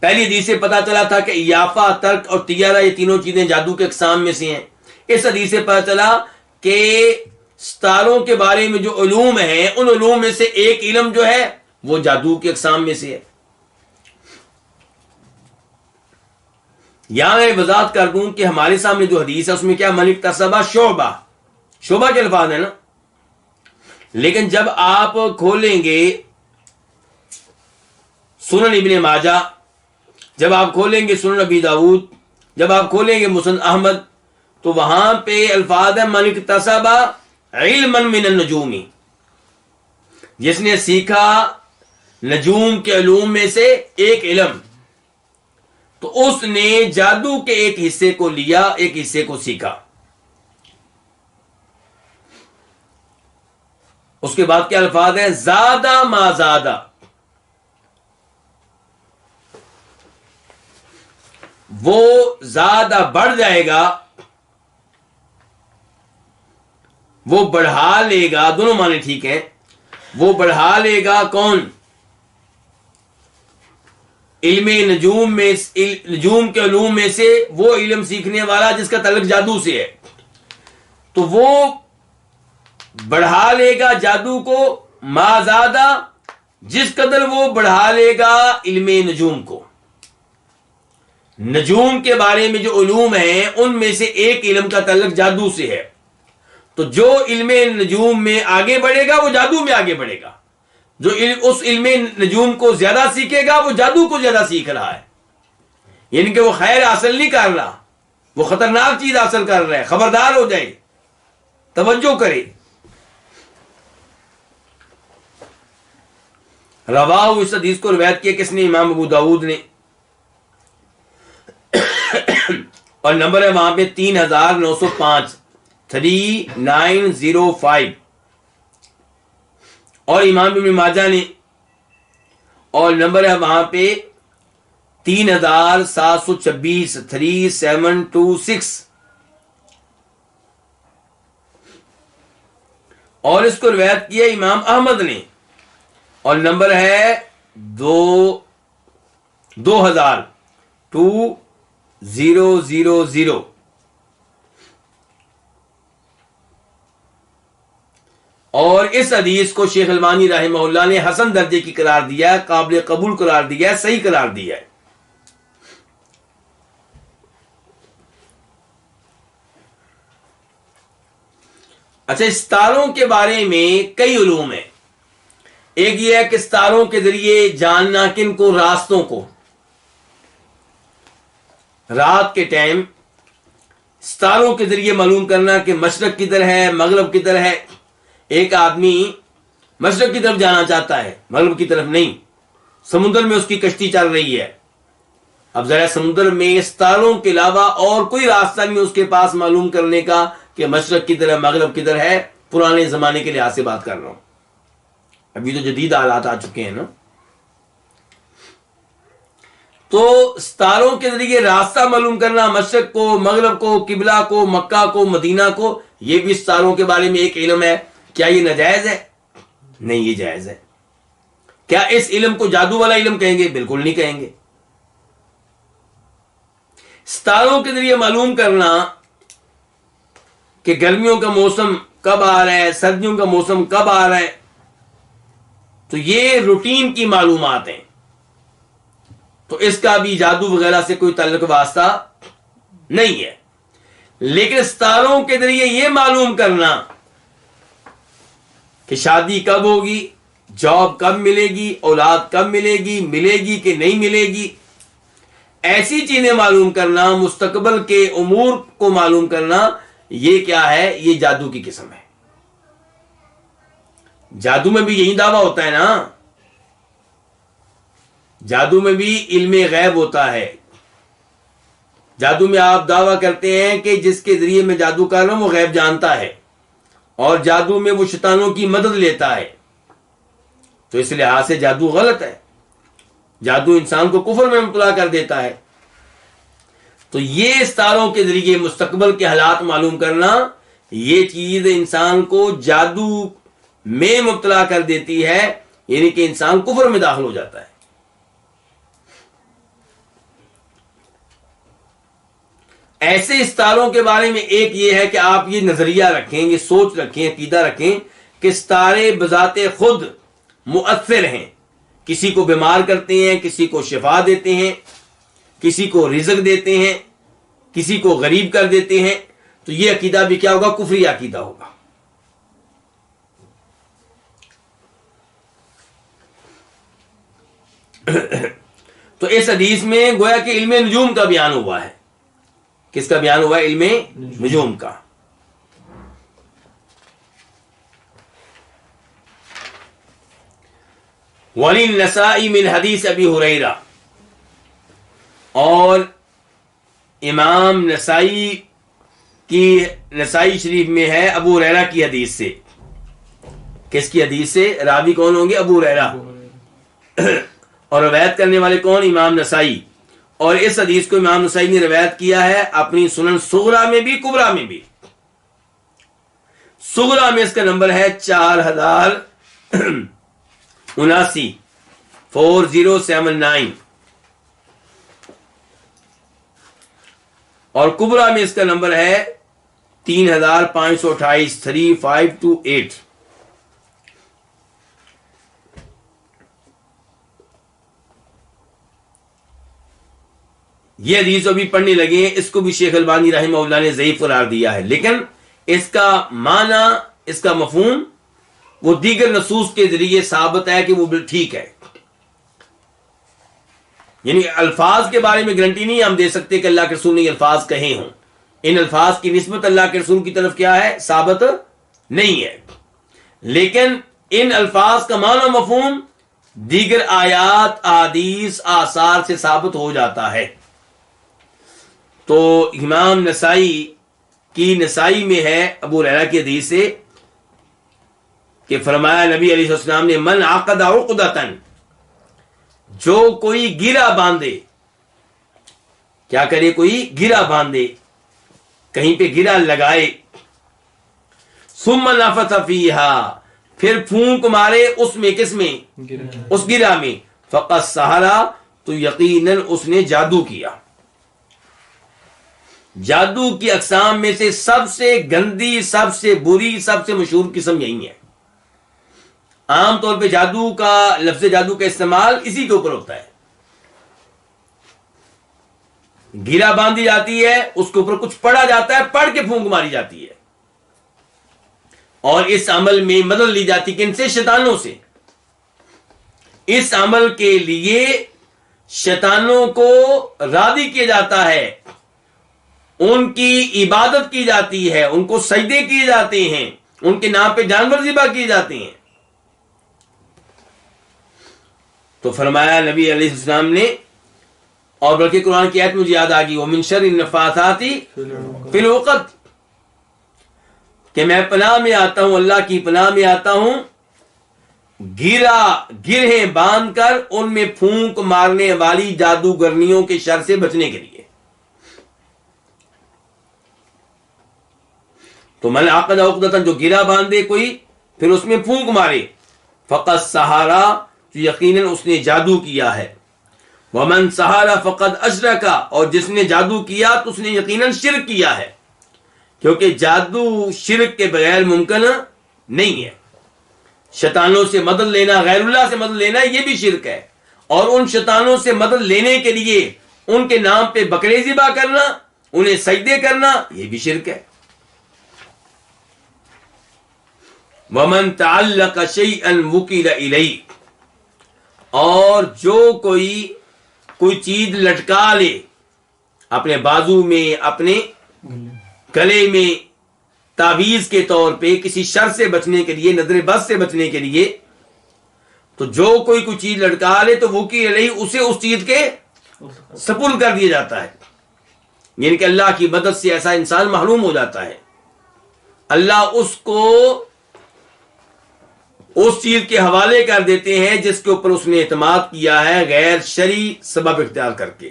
پہلی حدیث سے پتا چلا تھا کہ یافا، ترک اور تیارہ یہ تینوں چیزیں جادو کے اقسام میں سے ہیں. اس حدیث سے پتا چلا کہ ستاروں کے بارے میں جو علوم ہیں، ان علوم میں سے ایک علم جو ہے وہ جادو کے اقسام میں سے ہے. یہاں میں وضاحت کر دوں کہ ہمارے سامنے جو حدیث ہے اس میں کیا من اکتسب شعبہ، شعبہ کے الفاظ ہے نا، لیکن جب آپ کھولیں گے سنن ابن ماجہ، جب آپ کھولیں گے سنن ابی داؤد، جب آپ کھولیں گے مسند احمد، تو وہاں پہ الفاظ ہے من اکتسب علما من النجوم، جس نے سیکھا نجوم کے علوم میں سے ایک علم، تو اس نے جادو کے ایک حصے کو لیا، ایک حصے کو سیکھا. اس کے بعد کیا الفاظ ہیں؟ زادہ ما زادہ، وہ زیادہ بڑھ جائے گا وہ بڑھا لے گا، دونوں معنی ٹھیک ہیں، وہ بڑھا لے گا کون؟ علم نجوم میں، نجوم کے علوم میں سے وہ علم سیکھنے والا جس کا تعلق جادو سے ہے، تو وہ بڑھا لے گا جادو کو ما زیادہ، جس قدر وہ بڑھا لے گا علم نجوم کو۔ نجوم کے بارے میں جو علوم ہیں ان میں سے ایک علم کا تعلق جادو سے ہے، تو جو علم نجوم میں آگے بڑھے گا وہ جادو میں آگے بڑھے گا، جو اس علم نجوم کو زیادہ سیکھے گا وہ جادو کو زیادہ سیکھ رہا ہے، یعنی کہ وہ خیر حاصل نہیں کر رہا، وہ خطرناک چیز حاصل کر رہا ہے۔ خبردار ہو جائے، توجہ کرے۔ رواہ، اس حدیث کو روایت کیا کس نے؟ امام ابو داؤد نے، اور نمبر ہے وہاں پہ 3905، 3905، اور امام ابن ماجہ نے، اور نمبر ہے وہاں پہ 3726، 3726، اور اس کو روایت کیا امام احمد نے، اور نمبر ہے 2000، اور اس حدیث کو شیخ البانی رحمہ اللہ نے حسن درجے کی قرار دیا ہے، قابل قبول قرار دیا ہے، صحیح قرار دیا ہے۔ اچھا، ستاروں کے بارے میں کئی علوم ہیں۔ ایک یہ ہے کہ ستاروں کے ذریعے جاننا کن کو؟ راستوں کو۔ رات کے ٹائم ستاروں کے ذریعے معلوم کرنا کہ مشرق کدھر ہے، مغرب کدھر ہے۔ ایک آدمی مشرق کی طرف جانا چاہتا ہے، مغرب کی طرف نہیں، سمندر میں اس کی کشتی چل رہی ہے، اب ذرا سمندر میں ستاروں کے علاوہ اور کوئی راستہ نہیں اس کے پاس معلوم کرنے کا کہ مشرق کدھر ہے، مغرب کدھر ہے۔ پرانے زمانے کے لحاظ سے بات کر رہا ہوں، ابھی تو جدید حالات آ چکے ہیں نا۔ تو ستاروں کے ذریعے راستہ معلوم کرنا، مشرق کو، مغرب کو، قبلہ کو، مکہ کو، مدینہ کو، یہ بھی ستاروں کے بارے میں ایک علم ہے۔ کیا یہ ناجائز ہے؟ نہیں، یہ جائز ہے۔ کیا اس علم کو جادو والا علم کہیں گے؟ بالکل نہیں کہیں گے۔ ستاروں کے ذریعے معلوم کرنا کہ گرمیوں کا موسم کب آ رہا ہے، سردیوں کا موسم کب آ رہا ہے، تو یہ روٹین کی معلومات ہیں، تو اس کا بھی جادو وغیرہ سے کوئی تعلق واسطہ نہیں ہے۔ لیکن ستاروں کے ذریعے یہ معلوم کرنا کہ شادی کب ہوگی، جاب کب ملے گی، اولاد کب ملے گی کہ نہیں ملے گی، ایسی چیزیں معلوم کرنا، مستقبل کے امور کو معلوم کرنا، یہ کیا ہے؟ یہ جادو کی قسم ہے۔ جادو میں بھی یہی دعویٰ ہوتا ہے نا، جادو میں بھی علم غیب ہوتا ہے۔ جادو میں آپ دعویٰ کرتے ہیں کہ جس کے ذریعے میں جادو کر رہا ہوں وہ غیب جانتا ہے، اور جادو میں وہ شیطانوں کی مدد لیتا ہے، تو اس لحاظ سے جادو غلط ہے۔ جادو انسان کو کفر میں مبتلا کر دیتا ہے۔ تو یہ ستاروں کے ذریعے مستقبل کے حالات معلوم کرنا، یہ چیز انسان کو جادو میں مبتلا کر دیتی ہے، یعنی کہ انسان کفر میں داخل ہو جاتا ہے۔ ایسے ستاروں کے بارے میں ایک یہ ہے کہ آپ یہ نظریہ رکھیں، یہ سوچ رکھیں، عقیدہ رکھیں کہ ستارے بذات خود مؤثر ہیں، کسی کو بیمار کرتے ہیں، کسی کو شفا دیتے ہیں، کسی کو رزق دیتے ہیں، کسی کو غریب کر دیتے ہیں، تو یہ عقیدہ بھی کیا ہوگا؟ کفری عقیدہ ہوگا۔ تو اس حدیث میں گویا کہ علم نجوم کا بیان ہوا ہے۔ کس کا بیان ہوا ہے؟ علم نجوم کا۔ وَلِلنَّسَائِ مِنْ حدیث ابی ہریرہ، اور امام نسائی کی نسائی شریف میں ہے ابو ہریرہ کی حدیث سے۔ کس کی حدیث سے؟ راوی کون ہوں گے؟ ابو ہریرہ، اور روایت کرنے والے کون؟ امام نسائی۔ اور اس حدیث کو امام نسائی نے روایت کیا ہے اپنی سنن صغریٰ میں بھی، کبریٰ میں بھی۔ صغرا میں اس کا نمبر ہے 4079 4079 اور کبرا میں اس کا نمبر ہے 3528 3528. یہ حدیث ابھی پڑھنے لگے ہیں، اس کو بھی شیخ البانی رحمہ اللہ نے ضعیف قرار دیا ہے، لیکن اس کا معنی، اس کا مفہوم وہ دیگر نصوص کے ذریعے ثابت ہے کہ وہ ٹھیک ہے. یعنی الفاظ کے بارے میں گارنٹی نہیں ہم دے سکتے کہ اللہ کے رسول نے یہ الفاظ کہے ہوں، ان الفاظ کی نسبت اللہ کے رسول کی طرف کیا ہے، ثابت نہیں ہے، لیکن ان الفاظ کا معنی و مفہوم دیگر آیات، احادیث، آثار سے ثابت ہو جاتا ہے. تو امام نسائی میں ہے ابو ہریرہ کی حدیث سے کہ فرمایا نبی علیہ السلام نے من عقد عقدۃ، جو کوئی گرہ باندھے، کیا کرے، کوئی گرہ باندھے، کہیں پہ گرہ لگائے، ثم نفث فیہا، پھر پھونک مارے اس میں، کس میں، اس گرہ میں، فقد سحرا، تو یقیناً اس نے جادو کیا. جادو کی اقسام میں سے سب سے گندی، سب سے بری، سب سے مشہور قسم یہی ہے. عام طور پہ جادو کا، لفظ جادو کا استعمال اسی کے اوپر ہوتا ہے. گرہ باندھی جاتی ہے، اس کے اوپر کچھ پڑا جاتا ہے، پڑھ کے پھونک ماری جاتی ہے، اور اس عمل میں مدد لی جاتی ہے، کن سے، شیطانوں سے. اس عمل کے لیے شیطانوں کو راضی کیا جاتا ہے، ان کی عبادت کی جاتی ہے، ان کو سجدے کیے جاتے ہیں، ان کے نام پہ جانور ذبح کیے جاتے ہیں. تو فرمایا نبی علیہ السلام نے، اور بلکہ قرآن کی آیت مجھے یاد آ گئی، وَمِن شَرِّ النَّفَّاثَاتِ فِي الْعُقَدِ، کہ میں پناہ میں آتا ہوں، اللہ کی پناہ میں آتا ہوں گرہیں باندھ کر ان میں پھونک مارنے والی جادوگرنیوں کے شر سے بچنے کے لیے. تو من عقد عقدۃ، جو گرہ باندھے کوئی، پھر اس میں پھونک مارے، فقد سحرا، تو یقیناً اس نے جادو کیا ہے. ومن سحر فقد اشرک، اور جس نے جادو کیا تو اس نے یقیناً شرک کیا ہے، کیونکہ جادو شرک کے بغیر ممکن نہیں ہے. شیطانوں سے مدد لینا، غیر اللہ سے مدد لینا، یہ بھی شرک ہے، اور ان شیطانوں سے مدد لینے کے لیے ان کے نام پہ بکرے ذبح کرنا، انہیں سجدے کرنا، یہ بھی شرک ہے. ومن تعلق شیئا وکل الیہ، اور جو کوئی چیز لٹکا لے اپنے بازو میں، اپنے گلے میں، تعویذ کے طور پہ کسی شر سے بچنے کے لیے، نظر بد سے بچنے کے لیے، تو جو کوئی چیز لٹکا لے تو وکیل علیہ، اسے اس چیز کے سپرد کر دیا جاتا ہے. یعنی کہ اللہ کی مدد سے ایسا انسان محروم ہو جاتا ہے، اللہ اس کو اس چیز کے حوالے کر دیتے ہیں جس کے اوپر اس نے اعتماد کیا ہے غیر شرعی سبب اختیار کر کے.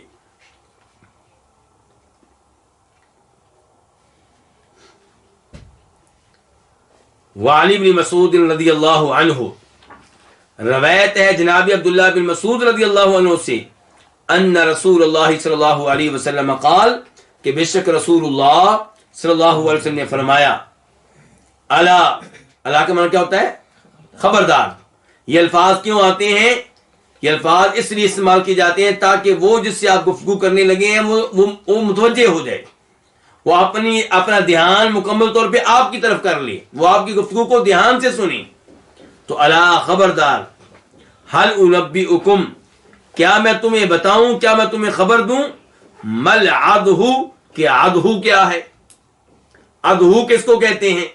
وعلی بن مسعود رضی اللہ عنہ، روایت ہے جناب عبداللہ بن مسعود رضی اللہ عنہ سے، ان رسول اللہ صلی اللہ علیہ وسلم قال، کہ بے شک رسول اللہ صلی اللہ علیہ وسلم نے فرمایا، اللہ کا معنی کیا ہوتا ہے، خبردار. یہ الفاظ کیوں آتے ہیں، یہ الفاظ اس لیے استعمال کیے جاتے ہیں تاکہ وہ جس سے آپ گفتگو کرنے لگے ہیں وہ متوجہ ہو جائے، وہ اپنا دھیان مکمل طور پہ آپ کی طرف کر لے، وہ آپ کی گفتگو کو دھیان سے سنیں. تو الا خبردار، هل انبئکم، کیا میں تمہیں بتاؤں، کیا میں تمہیں خبر دوں، مل عدہ، کہ عدہ کیا ہے. عدہ کس کو کہتے ہیں،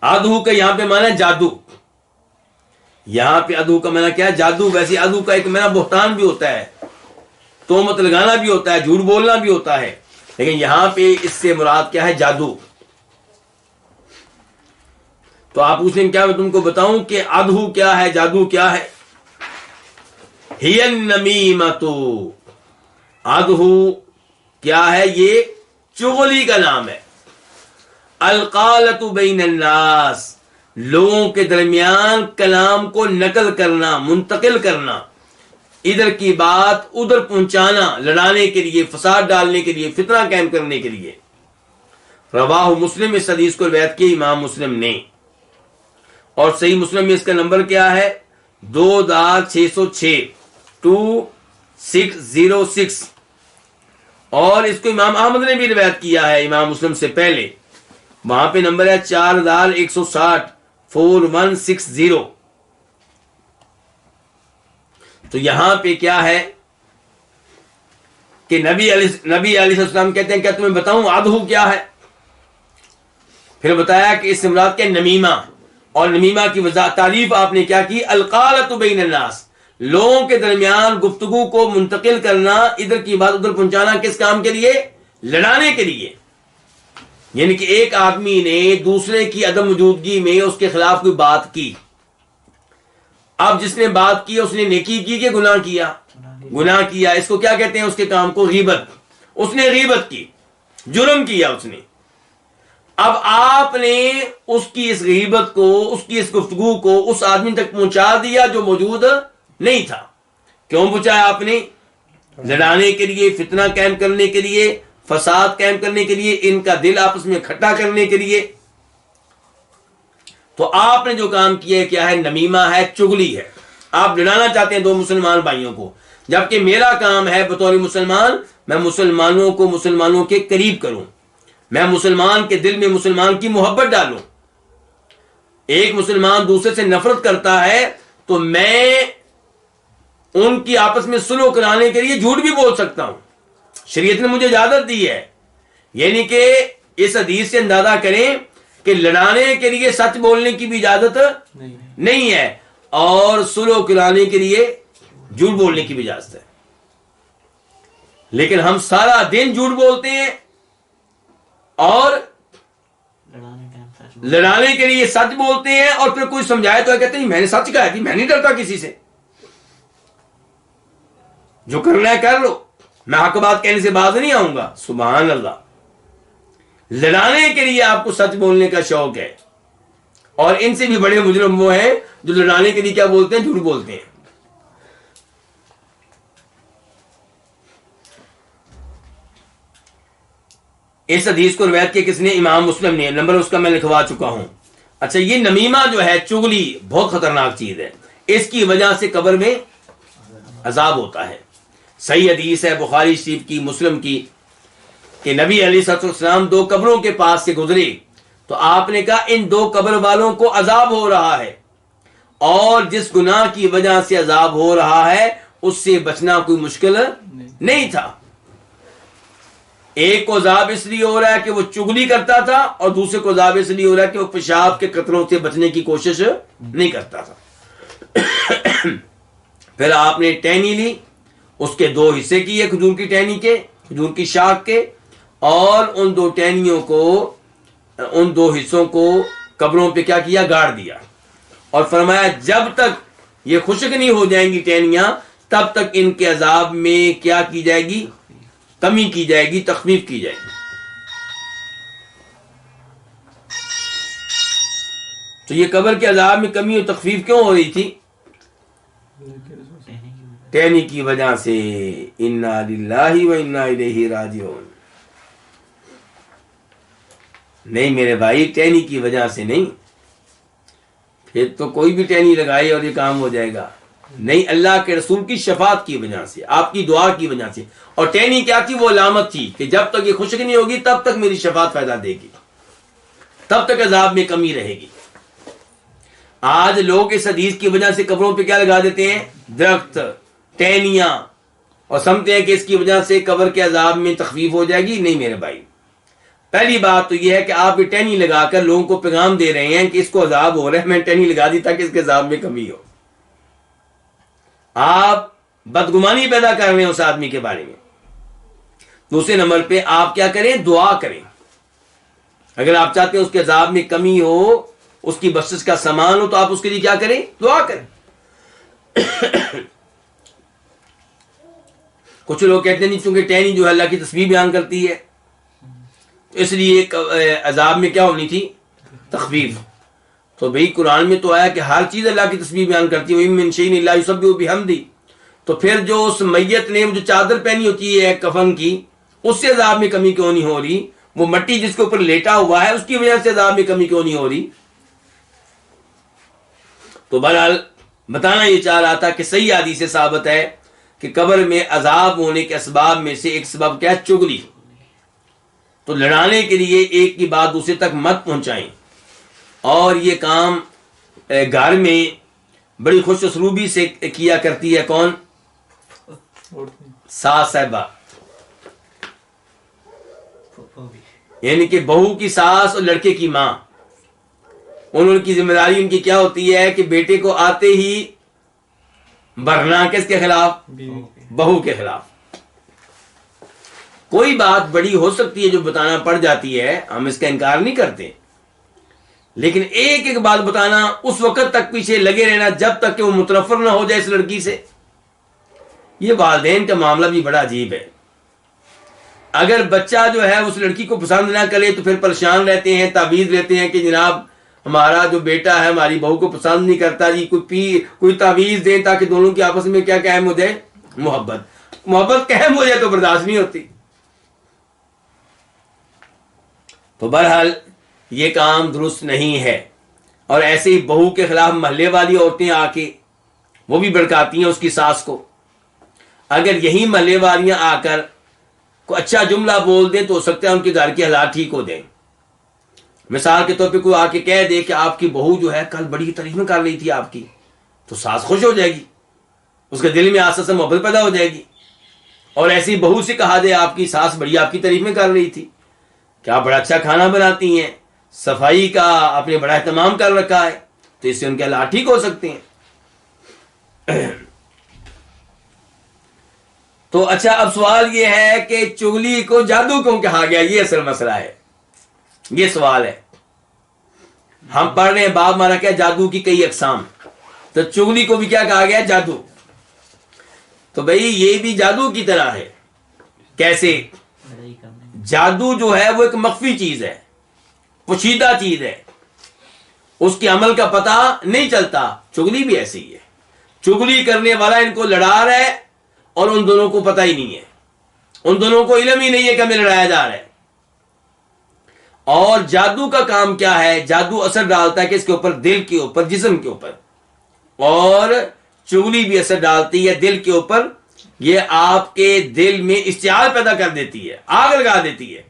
عدہ کا یہاں پہ معنی جادو، یہاں پہ عدو کا معنی کیا ہے، جادو. ویسے عدو کا ایک معنی بہتان بھی ہوتا ہے، تہمت لگانا بھی ہوتا ہے، جھوٹ بولنا بھی ہوتا ہے، لیکن یہاں پہ اس سے مراد کیا ہے، جادو. تو آپ پوچھیں کیا میں تم کو بتاؤں کہ عدو کیا ہے، جادو کیا ہے. ہی النمیمۃ، عدو کیا ہے، یہ چغلی کا نام ہے. القالۃ بین الناس، لوگوں کے درمیان کلام کو نقل کرنا، منتقل کرنا، ادھر کی بات ادھر پہنچانا، لڑانے کے لیے، فساد ڈالنے کے لیے، فتنہ قائم کرنے کے لیے۔ رواہ مسلم، اس حدیث کو روایت کی امام مسلم نے، اور صحیح مسلم میں اس کا نمبر کیا ہے؟ 2606 2606، اور اس کو امام احمد نے بھی روایت کیا ہے امام مسلم سے پہلے، وہاں پہ نمبر ہے 4160 4160۔ تو یہاں پہ کیا ہے کہ نبی علیہ السلام کہتے ہیں کیا تمہیں بتاؤں عدو کیا ہے؟ پھر بتایا کہ اس سے مراد کیا؟ نمیمہ، اور نمیمہ کی وضاحت تعریف آپ نے کیا کی؟ القالۃ بین الناس، لوگوں کے درمیان گفتگو کو منتقل کرنا، ادھر کی بات ادھر پہنچانا، کس کام کے لیے؟ لڑانے کے لیے۔ یعنی کہ ایک آدمی نے دوسرے کی عدم موجودگی میں اس کے خلاف کوئی بات کی، اب جس نے بات کی اس نے نیکی کی کہ گناہ کیا؟ گناہ کیا۔ اس کو کیا کہتے ہیں؟ اس کے کام کو غیبت۔ اس نے غیبت کی، جرم کیا اس نے۔ اب آپ نے اس کی اس غیبت کو، اس کی اس گفتگو کو اس آدمی تک پہنچا دیا جو موجود نہیں تھا۔ کیوں پہنچایا آپ نے؟ لڑانے کے لیے، فتنہ قائم کرنے کے لیے، فساد قائم کرنے کے لیے، ان کا دل آپس میں اکٹھا کرنے کے لیے۔ تو آپ نے جو کام کیا ہے کیا ہے؟ نمیمہ ہے، چغلی ہے۔ آپ لڑانا چاہتے ہیں دو مسلمان بھائیوں کو، جبکہ میرا کام ہے بطور مسلمان میں مسلمانوں کو مسلمانوں کے قریب کروں، میں مسلمان کے دل میں مسلمان کی محبت ڈالوں۔ ایک مسلمان دوسرے سے نفرت کرتا ہے تو میں ان کی آپس میں صلح کرانے کے لیے جھوٹ بھی بول سکتا ہوں، شریعت نے مجھے اجازت دی ہے۔ یعنی کہ اس حدیث سے اندازہ کریں کہ لڑانے کے لیے سچ بولنے کی بھی اجازت نہیں ہے، اور صلح کرانے کے لیے جھوٹ بولنے کی بھی اجازت ہے۔ لیکن ہم سارا دن جھوٹ بولتے ہیں اور لڑانے کے لیے سچ بولتے ہیں، اور پھر کوئی سمجھائے تو کہتے ہیں میں نے سچ کہا تھی، میں نہیں ڈرتا کسی سے، جو کرنا ہے کر لو، میں حق بات کہنے سے باز نہیں آؤں گا۔ سبحان اللہ، لڑانے کے لیے آپ کو سچ بولنے کا شوق ہے، اور ان سے بھی بڑے مجرم وہ ہیں جو لڑانے کے لیے کیا بولتے ہیں؟ جھوٹ بولتے ہیں۔ اس حدیث کو روایت کیا کس نے؟ امام مسلم نے، نمبر اس کا میں لکھوا چکا ہوں۔ اچھا، یہ نمیمہ جو ہے، چغلی، بہت خطرناک چیز ہے، اس کی وجہ سے قبر میں عذاب ہوتا ہے۔ صحیح حدیث ہے بخاری شریف کی، مسلم کی، کہ نبی علیہ السلام دو قبروں کے پاس سے گزرے تو آپ نے کہا ان دو قبر والوں کو عذاب ہو رہا ہے، اور جس گناہ کی وجہ سے عذاب ہو رہا ہے اس سے بچنا کوئی مشکل نہیں تھا۔ ایک کو عذاب اس لیے ہو رہا ہے کہ وہ چغلی کرتا تھا، اور دوسرے کو عذاب اس لیے ہو رہا ہے کہ وہ پیشاب کے قطروں سے بچنے کی کوشش نہیں کرتا تھا۔ پھر آپ نے ٹہنی لی، اس کے دو حصے کیے کھجور کی ٹہنی کے، کھجور کی شاخ کے، اور ان دو ٹہنیوں کو، ان دو حصوں کو قبروں پہ کیا کیا؟ گاڑ دیا، اور فرمایا جب تک یہ خشک نہیں ہو جائیں گی ٹہنیاں تب تک ان کے عذاب میں کیا کی جائے گی؟ کمی کی جائے گی، تخفیف کی جائے گی۔ تو یہ قبر کے عذاب میں کمی اور تخفیف کیوں ہو رہی تھی؟ ٹہنی کی وجہ سے۔ انا للہ و انا الیہ راجعون۔ نہیں میرے بھائی، ٹہنی کی وجہ سے نہیں، پھر تو کوئی بھی ٹہنی لگائے اور یہ کام ہو جائے گا، نہیں، اللہ کے رسول کی شفاعت کی وجہ سے، آپ کی دعا کی وجہ سے۔ اور ٹہنی کیا تھی؟ وہ علامت تھی کہ جب تک یہ خشک نہیں ہوگی تب تک میری شفاعت فائدہ دے گی، تب تک عذاب میں کمی رہے گی۔ آج لوگ اس حدیث کی وجہ سے قبروں پہ کیا لگا دیتے ہیں؟ درخت، ٹہنیاں، اور سمجھتے ہیں کہ اس کی وجہ سے قبر کے عذاب میں تخفیف ہو جائے گی۔ نہیں میرے بھائی، پہلی بات تو یہ ہے کہ آپ یہ ٹہنی لگا کر لوگوں کو پیغام دے رہے ہیں کہ اس کو عذاب ہو رہا ہے، میں ٹہنی لگا دی تاکہ اس کے عذاب میں کمی ہو۔ آپ بدگمانی پیدا کر رہے ہیں اس آدمی کے بارے میں۔ دوسرے نمبر پہ آپ کیا کریں؟ دعا کریں۔ اگر آپ چاہتے ہیں اس کے عذاب میں کمی ہو، اس کی بخشش کا سامان ہو، تو آپ اس کے لیے کیا کریں؟ دعا کریں۔ کچھ لوگ کہتے ہیں نہیں، چونکہ ٹہنی جو ہے اللہ کی تسبیح بیان کرتی ہے، اس لیے عذاب میں کیا ہونی تھی؟ تخفیف. تو بھئی قرآن میں تو آیا کہ ہر چیز اللہ کی تسبیح بیان کرتی ہے، وَإِن مِّن شَيْءٍ إِلَّا يُسَبِّحُ بِحَمْدِهِ. تو پھر جو اس میت نے جو چادر پہنی ہوتی ہے کفن کی، اس سے عذاب میں کمی کیوں نہیں ہو رہی؟ وہ مٹی جس کے اوپر لیٹا ہوا ہے اس کی وجہ سے عذاب میں کمی کیوں نہیں ہو رہی؟ تو بہرحال بتانا یہ چاہ رہا تھا کہ صحیح حدیث سے ثابت ہے کہ قبر میں عذاب ہونے کے اسباب میں سے ایک سبب کیا ہے؟ چغلی. تو لڑانے کے لیے ایک کی بات دوسرے تک مت پہنچائیں. اور یہ کام گھر میں بڑی خوش اسلوبی سے کیا کرتی ہے کون؟ ساس صاحبہ، یعنی کہ بہو کی ساس اور لڑکے کی ماں. ان کی ذمہ داری ان کی کیا ہوتی ہے کہ بیٹے کو آتے ہی بھرنا کس کے خلاف؟ بہو کے خلاف. کوئی بات بڑی ہو سکتی ہے جو بتانا پڑ جاتی ہے، ہم اس کا انکار نہیں کرتے، لیکن ایک ایک بات بتانا، اس وقت تک پیچھے لگے رہنا جب تک کہ وہ متنفر نہ ہو جائے اس لڑکی سے، یہ والدین کا معاملہ بھی بڑا عجیب ہے. اگر بچہ جو ہے اس لڑکی کو پسند نہ کرے تو پھر پریشان رہتے ہیں، تعویذ لیتے ہیں کہ جناب ہمارا جو بیٹا ہے ہماری بہو کو پسند نہیں کرتا جی، کوئی تعویذ دیں تاکہ دونوں کی آپس میں کیا قائم ہو جائے؟ محبت قائم ہو جائے تو برداشت نہیں ہوتی. تو بہرحال یہ کام درست نہیں ہے. اور ایسے ہی بہو کے خلاف محلے والی عورتیں آ کے وہ بھی بھڑکاتی ہیں اس کی ساس کو. اگر یہی محلے والیاں آ کر کوئی اچھا جملہ بول دیں تو ہو سکتا ہے ان کے گھر کے حالات ٹھیک ہو جائیں. مثال کے طور پہ کوئی آ کے کہہ دے کہ آپ کی بہو جو ہے کل بڑی تعریفیں کر رہی تھی آپ کی، تو ساس خوش ہو جائے گی، اس کے دل میں آسا سے محبت پیدا ہو جائے گی. اور ایسی بہو سے کہا دے آپ کی ساس بڑی آپ کی تعریفیں کر رہی تھی کہ آپ بڑا اچھا کھانا بناتی ہیں، صفائی کا آپ نے بڑا اہتمام کر رکھا ہے، تو اس سے ان کے حالات ٹھیک ہو سکتے ہیں. تو اچھا اب سوال یہ ہے کہ چغلی کو جادو کیوں کہا گیا؟ یہ اصل مسئلہ ہے، یہ سوال ہے. ہم پڑھ رہے ہیں باب ہمارا کیا؟ جادو کی کئی اقسام. تو چغلی کو بھی کیا کہا گیا؟ جادو. تو بھئی یہ بھی جادو کی طرح ہے. کیسے؟ جادو جو ہے وہ ایک مخفی چیز ہے، پوشیدہ چیز ہے، اس کے عمل کا پتہ نہیں چلتا. چغلی بھی ایسی ہی ہے. چغلی کرنے والا ان کو لڑا رہا ہے اور ان دونوں کو پتہ ہی نہیں ہے، ان دونوں کو علم ہی نہیں ہے کہ ہمیں لڑایا جا رہا ہے. اور جادو کا کام کیا ہے؟ جادو اثر ڈالتا ہے کہ اس کے اوپر، دل کے اوپر، جسم کے اوپر. اور چغلی بھی اثر ڈالتی ہے دل کے اوپر. یہ آپ کے دل میں اشتعال پیدا کر دیتی ہے، آگ لگا دیتی ہے.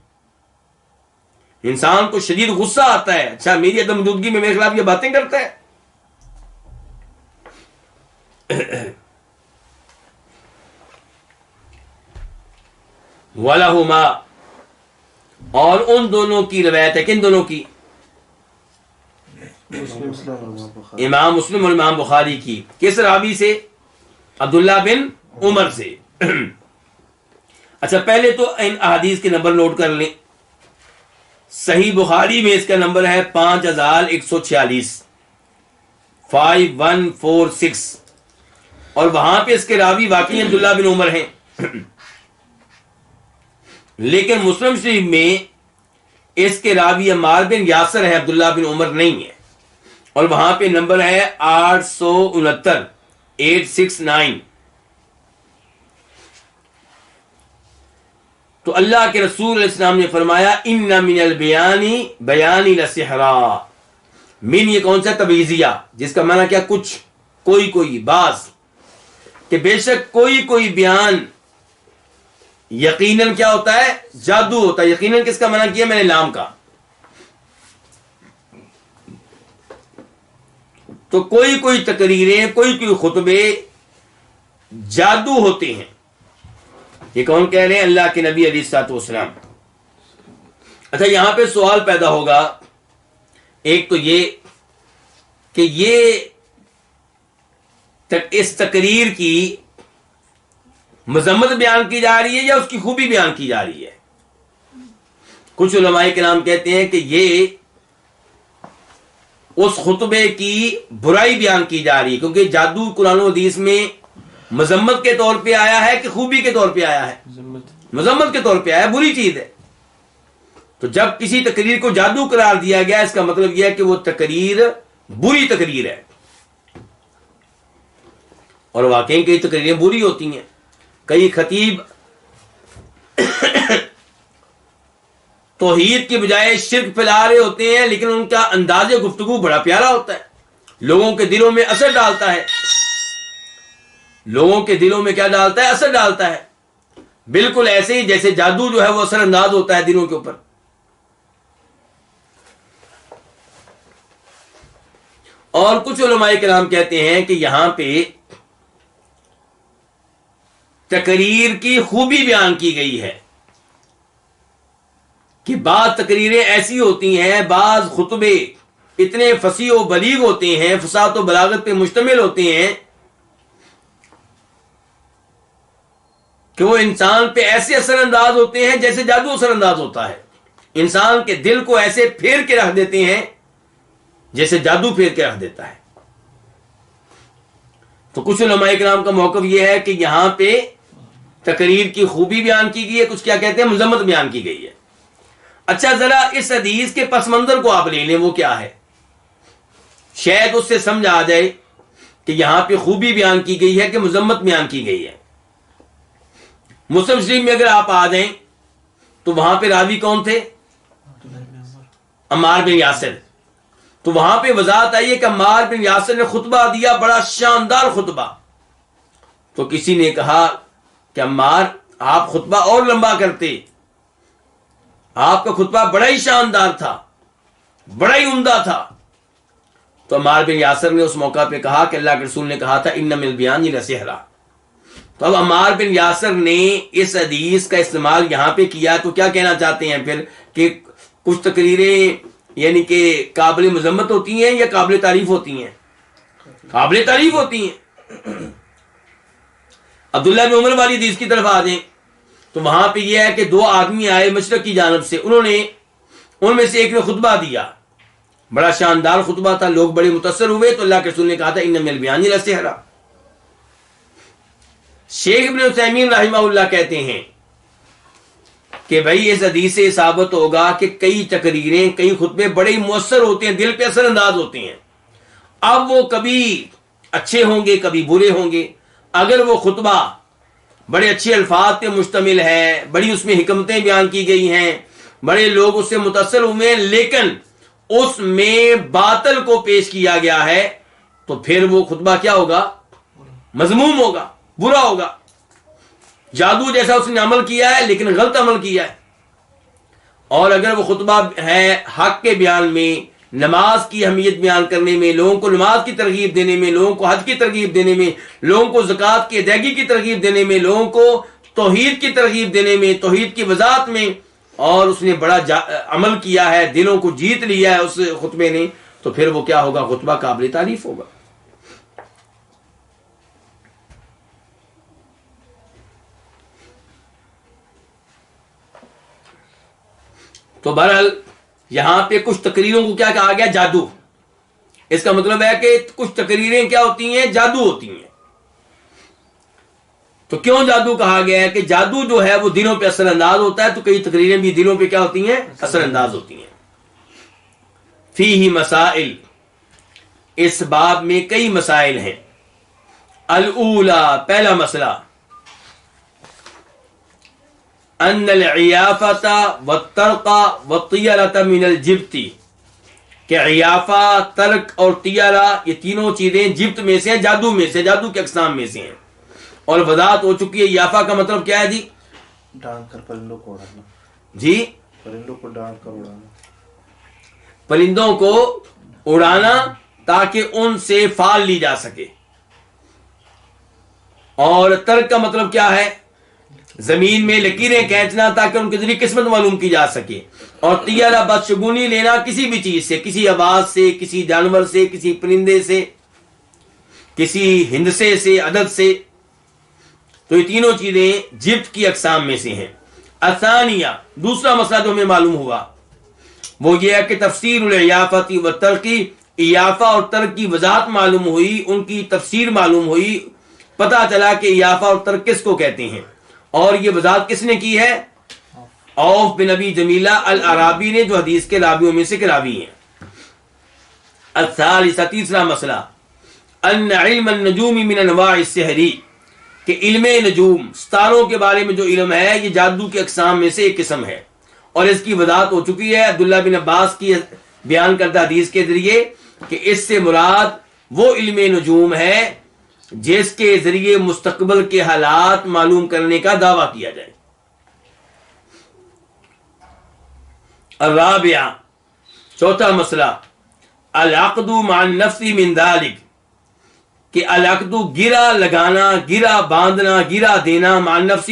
انسان کو شدید غصہ آتا ہے، اچھا میری عدم موجودگی میں میرے خلاف یہ باتیں کرتا ہے. وَلَهُمَا، اور ان دونوں کی روایت ہے. کن دونوں کی؟ امام مسلم اور امام بخاری کی. کس راوی سے؟ عبداللہ بن عمر سے. اچھا پہلے تو ان احادیث کے نمبر نوٹ کر لیں. صحیح بخاری میں اس کا نمبر ہے 5146، 5146، اور وہاں پہ اس کے راوی واقعی عبداللہ بن عمر ہیں. لیکن مسلم شریف میں اس کے راوی عمار بن یاسر ہے، عبداللہ بن عمر نہیں ہے. اور وہاں پہ نمبر ہے 869، 869. تو اللہ کے رسول علیہ السلام نے فرمایا ان من البیان بیان لسحرا. من یہ کون سا؟ تبعیضیہ، جس کا معنی کیا؟ کچھ، کوئی، بعض. کہ بے شک کوئی بیان یقیناً کیا ہوتا ہے؟ جادو ہوتا ہے. یقیناً کس کا منع کیا؟ میں نے لام کا. تو کوئی تقریریں، کوئی خطبے جادو ہوتے ہیں. یہ کون کہہ رہے ہیں؟ اللہ کے نبی علیہ الصلوۃ والسلام. اچھا یہاں پہ سوال پیدا ہوگا، ایک تو یہ کہ یہ اس تقریر کی مذمت بیان کی جا رہی ہے یا اس کی خوبی بیان کی جا رہی ہے؟ کچھ علماء کرام کہتے ہیں کہ یہ اس خطبے کی برائی بیان کی جا رہی ہے، کیونکہ جادو قرآن و حدیث میں مذمت کے طور پہ آیا ہے کہ خوبی کے طور پہ آیا ہے؟ مذمت کے طور پہ آیا ہے، بری چیز ہے. تو جب کسی تقریر کو جادو قرار دیا گیا اس کا مطلب یہ ہے کہ وہ تقریر بری تقریر ہے، اور واقعی کئی تقریریں بری ہوتی ہیں. کئی خطیب توحید کی بجائے شرک پھیلا رہے ہوتے ہیں، لیکن ان کا انداز گفتگو بڑا پیارا ہوتا ہے، لوگوں کے دلوں میں اثر ڈالتا ہے. لوگوں کے دلوں میں کیا ڈالتا ہے؟ اثر ڈالتا ہے. بالکل ایسے ہی جیسے جادو جو ہے وہ اثر انداز ہوتا ہے دلوں کے اوپر. اور کچھ علماء کرام کہتے ہیں کہ یہاں پہ تقریر کی خوبی بیان کی گئی ہے کہ بعض تقریریں ایسی ہوتی ہیں، بعض خطبے اتنے فصیح و بلیغ ہوتے ہیں، فصاحت و بلاغت پہ مشتمل ہوتے ہیں کہ وہ انسان پہ ایسے اثر انداز ہوتے ہیں جیسے جادو اثر انداز ہوتا ہے. انسان کے دل کو ایسے پھیر کے رکھ دیتے ہیں جیسے جادو پھیر کے رکھ دیتا ہے. تو کچھ علماء کرام کا موقف یہ ہے کہ یہاں پہ تقریر کی خوبی بیان کی گئی ہے، کچھ کیا کہتے ہیں مذمت بیان کی گئی ہے. اچھا ذرا اس حدیث کے پس منظر کو آپ لے لیں، وہ کیا ہے؟ شاید اس سے سمجھ آ جائے کہ یہاں پہ خوبی بیان کی گئی ہے کہ مذمت بیان کی گئی ہے. مسلم شریف میں اگر آپ آ جائیں تو وہاں پہ راوی کون تھے؟ عمار بن یاسر. تو وہاں پہ وضاحت آئی ہے کہ عمار بن یاسر نے خطبہ دیا، بڑا شاندار خطبہ. تو کسی نے کہا کہ عمار آپ خطبہ اور لمبا کرتے، آپ کا خطبہ بڑا ہی شاندار تھا، بڑا ہی عمدہ تھا. تو عمار بن یاسر نے اس موقع پہ کہا کہ اللہ کے رسول نے کہا تھا ان من البیان لسحرا. تو اب عمار بن یاسر نے اس حدیث کا استعمال یہاں پہ کیا تو کیا کہنا چاہتے ہیں پھر کہ کچھ تقریریں یعنی کہ قابل مذمت ہوتی ہیں یا قابل تعریف ہوتی ہیں؟ قابل تعریف ہوتی ہیں. عبداللہ بن عمر والی حدیث کی طرف آ جائیں تو وہاں پہ یہ ہے کہ دو آدمی آئے مشرق کی جانب سے، انہوں نے ان میں سے ایک نے خطبہ دیا، بڑا شاندار خطبہ تھا، لوگ بڑے متاثر ہوئے. تو اللہ کے رسول نے کہا تھا ان من البیان لسحرا. شیخ ابن عثیمین رحمہ اللہ کہتے ہیں کہ بھائی اس حدیث سے ثابت ہوگا کہ کئی تقریریں، کئی خطبے بڑے مؤثر ہوتے ہیں، دل پہ اثر انداز ہوتے ہیں. اب وہ کبھی اچھے ہوں گے کبھی برے ہوں گے. اگر وہ خطبہ بڑے اچھے الفاظ پہ مشتمل ہے، بڑی اس میں حکمتیں بیان کی گئی ہیں، بڑے لوگ اس سے متاثر ہوئے ہیں، لیکن اس میں باطل کو پیش کیا گیا ہے تو پھر وہ خطبہ کیا ہوگا؟ مذموم ہوگا، برا ہوگا. جادو جیسا اس نے عمل کیا ہے لیکن غلط عمل کیا ہے. اور اگر وہ خطبہ ہے حق کے بیان میں، نماز کی اہمیت بیان کرنے میں، لوگوں کو نماز کی ترغیب دینے میں، لوگوں کو حج کی ترغیب دینے میں، لوگوں کو زکوٰۃ کی ادائیگی کی ترغیب دینے میں، لوگوں کو توحید کی ترغیب دینے میں، توحید کی وضاحت میں، اور اس نے بڑا عمل کیا ہے، دلوں کو جیت لیا ہے اس خطبے نے، تو پھر وہ کیا ہوگا؟ خطبہ قابل تعریف ہوگا. تو بہرحال یہاں پہ کچھ تقریروں کو کیا کہا گیا؟ جادو. اس کا مطلب ہے کہ کچھ تقریریں کیا ہوتی ہیں؟ جادو ہوتی ہیں. تو کیوں جادو کہا گیا ہے؟ کہ جادو جو ہے وہ دلوں پہ اثر انداز ہوتا ہے، تو کئی تقریریں بھی دلوں پہ کیا ہوتی ہیں؟ اثر انداز ہوتی ہیں. فیہ مسائل، اس باب میں کئی مسائل ہیں. الاولی، پہلا مسئلہ، ان العیافۃ والترق والطیرۃ من الجبت، کہ عیافہ، ترک اور طیرہ یہ تینوں چیزیں جبت میں سے ہیں، جادو میں سے، جادو کے اقسام میں سے ہیں. اور وضاحت ہو چکی ہے. یافہ کا مطلب کیا ہے جی؟ ڈانٹ کر پرندوں کو اڑانا. جی، پرندوں کو ڈانٹ کر اڑانا، پرندوں کو اڑانا تاکہ ان سے فال لی جا سکے. اور ترک کا مطلب کیا ہے؟ زمین میں لکیریں کھینچنا تاکہ ان کے ذریعے قسمت معلوم کی جا سکے. اور طیرہ بدشگونی لینا کسی بھی چیز سے، کسی آواز سے، کسی جانور سے، کسی پرندے سے، کسی ہندسے سے، عدد سے. تو یہ تینوں چیزیں جبت کی اقسام میں سے ہیں. الثانیہ، دوسرا مسئلہ جو ہمیں معلوم ہوا وہ یہ ہے کہ تفسیر العیافۃ والترق، عیافہ اور ترک کی وضاحت معلوم ہوئی، ان کی تفسیر معلوم ہوئی، پتہ چلا کہ عیافہ اور ترک کس کو کہتے ہیں. اور یہ وضاحت کس نے کی ہے؟ عوف بن ابی جمیلہ العرابی نے جو حدیث کے راویوں میں سے کے راوی ہیں. الثالثہ تیسرا مسئلہ ان علم النجوم من انواع السحر کہ علم نجوم ستاروں کے بارے میں جو علم ہے یہ جادو کے اقسام میں سے ایک قسم ہے، اور اس کی وضاحت ہو چکی ہے عبداللہ بن عباس کی بیان کردہ حدیث کے ذریعے کہ اس سے مراد وہ علم نجوم ہے جس کے ذریعے مستقبل کے حالات معلوم کرنے کا دعویٰ کیا جائے. الرابعہ چوتھا مسئلہ العقد مع النفس من ذلك کہ العقد گرا لگانا، گرا باندھنا، گرا دینا، مع النفس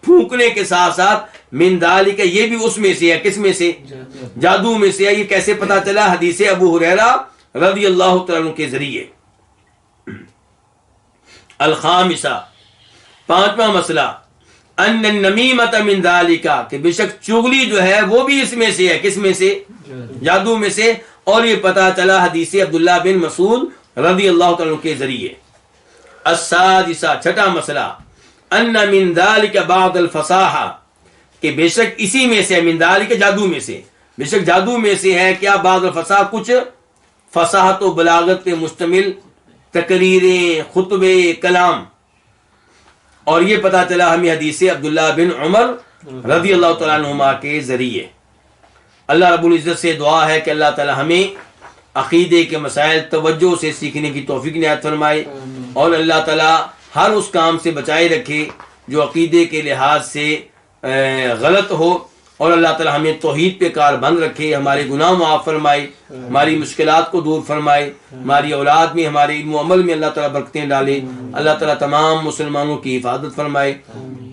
پھونکنے کے ساتھ ساتھ، من ذلك یہ بھی اس میں سے ہے. کس میں سے؟ جادو میں سے ہے. یہ کیسے پتا چلا؟ حدیث ابو ہریرہ رضی اللہ تعالیٰ عنہ کے ذریعے. الخامسہ پانچواں مسئلہ ان النمیمۃ من ذالک کہ بے شک چغلی جو ہے وہ بھی اس میں سے ہے. کس میں سے؟ جادو میں سے. اور یہ پتا چلا حدیث عبداللہ بن مسعود رضی اللہ تعالیٰ عنہ کے ذریعے. السادسہ چھٹا مسئلہ ان من ذالک بعض الفصاحہ کہ بے شک اسی میں سے، من ذالک جادو میں سے، بے شک جادو میں سے ہے کیا بعض الفصاحہ کچھ فصاحت و بلاغت پہ مشتمل تقریریں، خطبے، کلام. اور یہ پتا چلا ہمیں حدیث عبداللہ بن عمر رضی اللہ تعالیٰ عنہما کے ذریعے. اللہ رب العزت سے دعا ہے کہ اللہ تعالیٰ ہمیں عقیدے کے مسائل توجہ سے سیکھنے کی توفیق عنایت فرمائے، اور اللہ تعالیٰ ہر اس کام سے بچائے رکھے جو عقیدے کے لحاظ سے غلط ہو، اور اللہ تعالیٰ ہمیں توحید پہ کار بند رکھے، ہمارے گناہ معاف فرمائے، ہماری مشکلات کو دور فرمائے، ہماری اولاد میں، ہمارے علم و عمل میں اللہ تعالیٰ برکتیں ڈالے. اللہ تعالیٰ تمام مسلمانوں کی حفاظت فرمائے.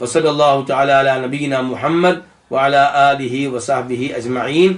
وصلی اللہ تعالی علی نبینا محمد وعلی آلہ وصحبہ اجمعین.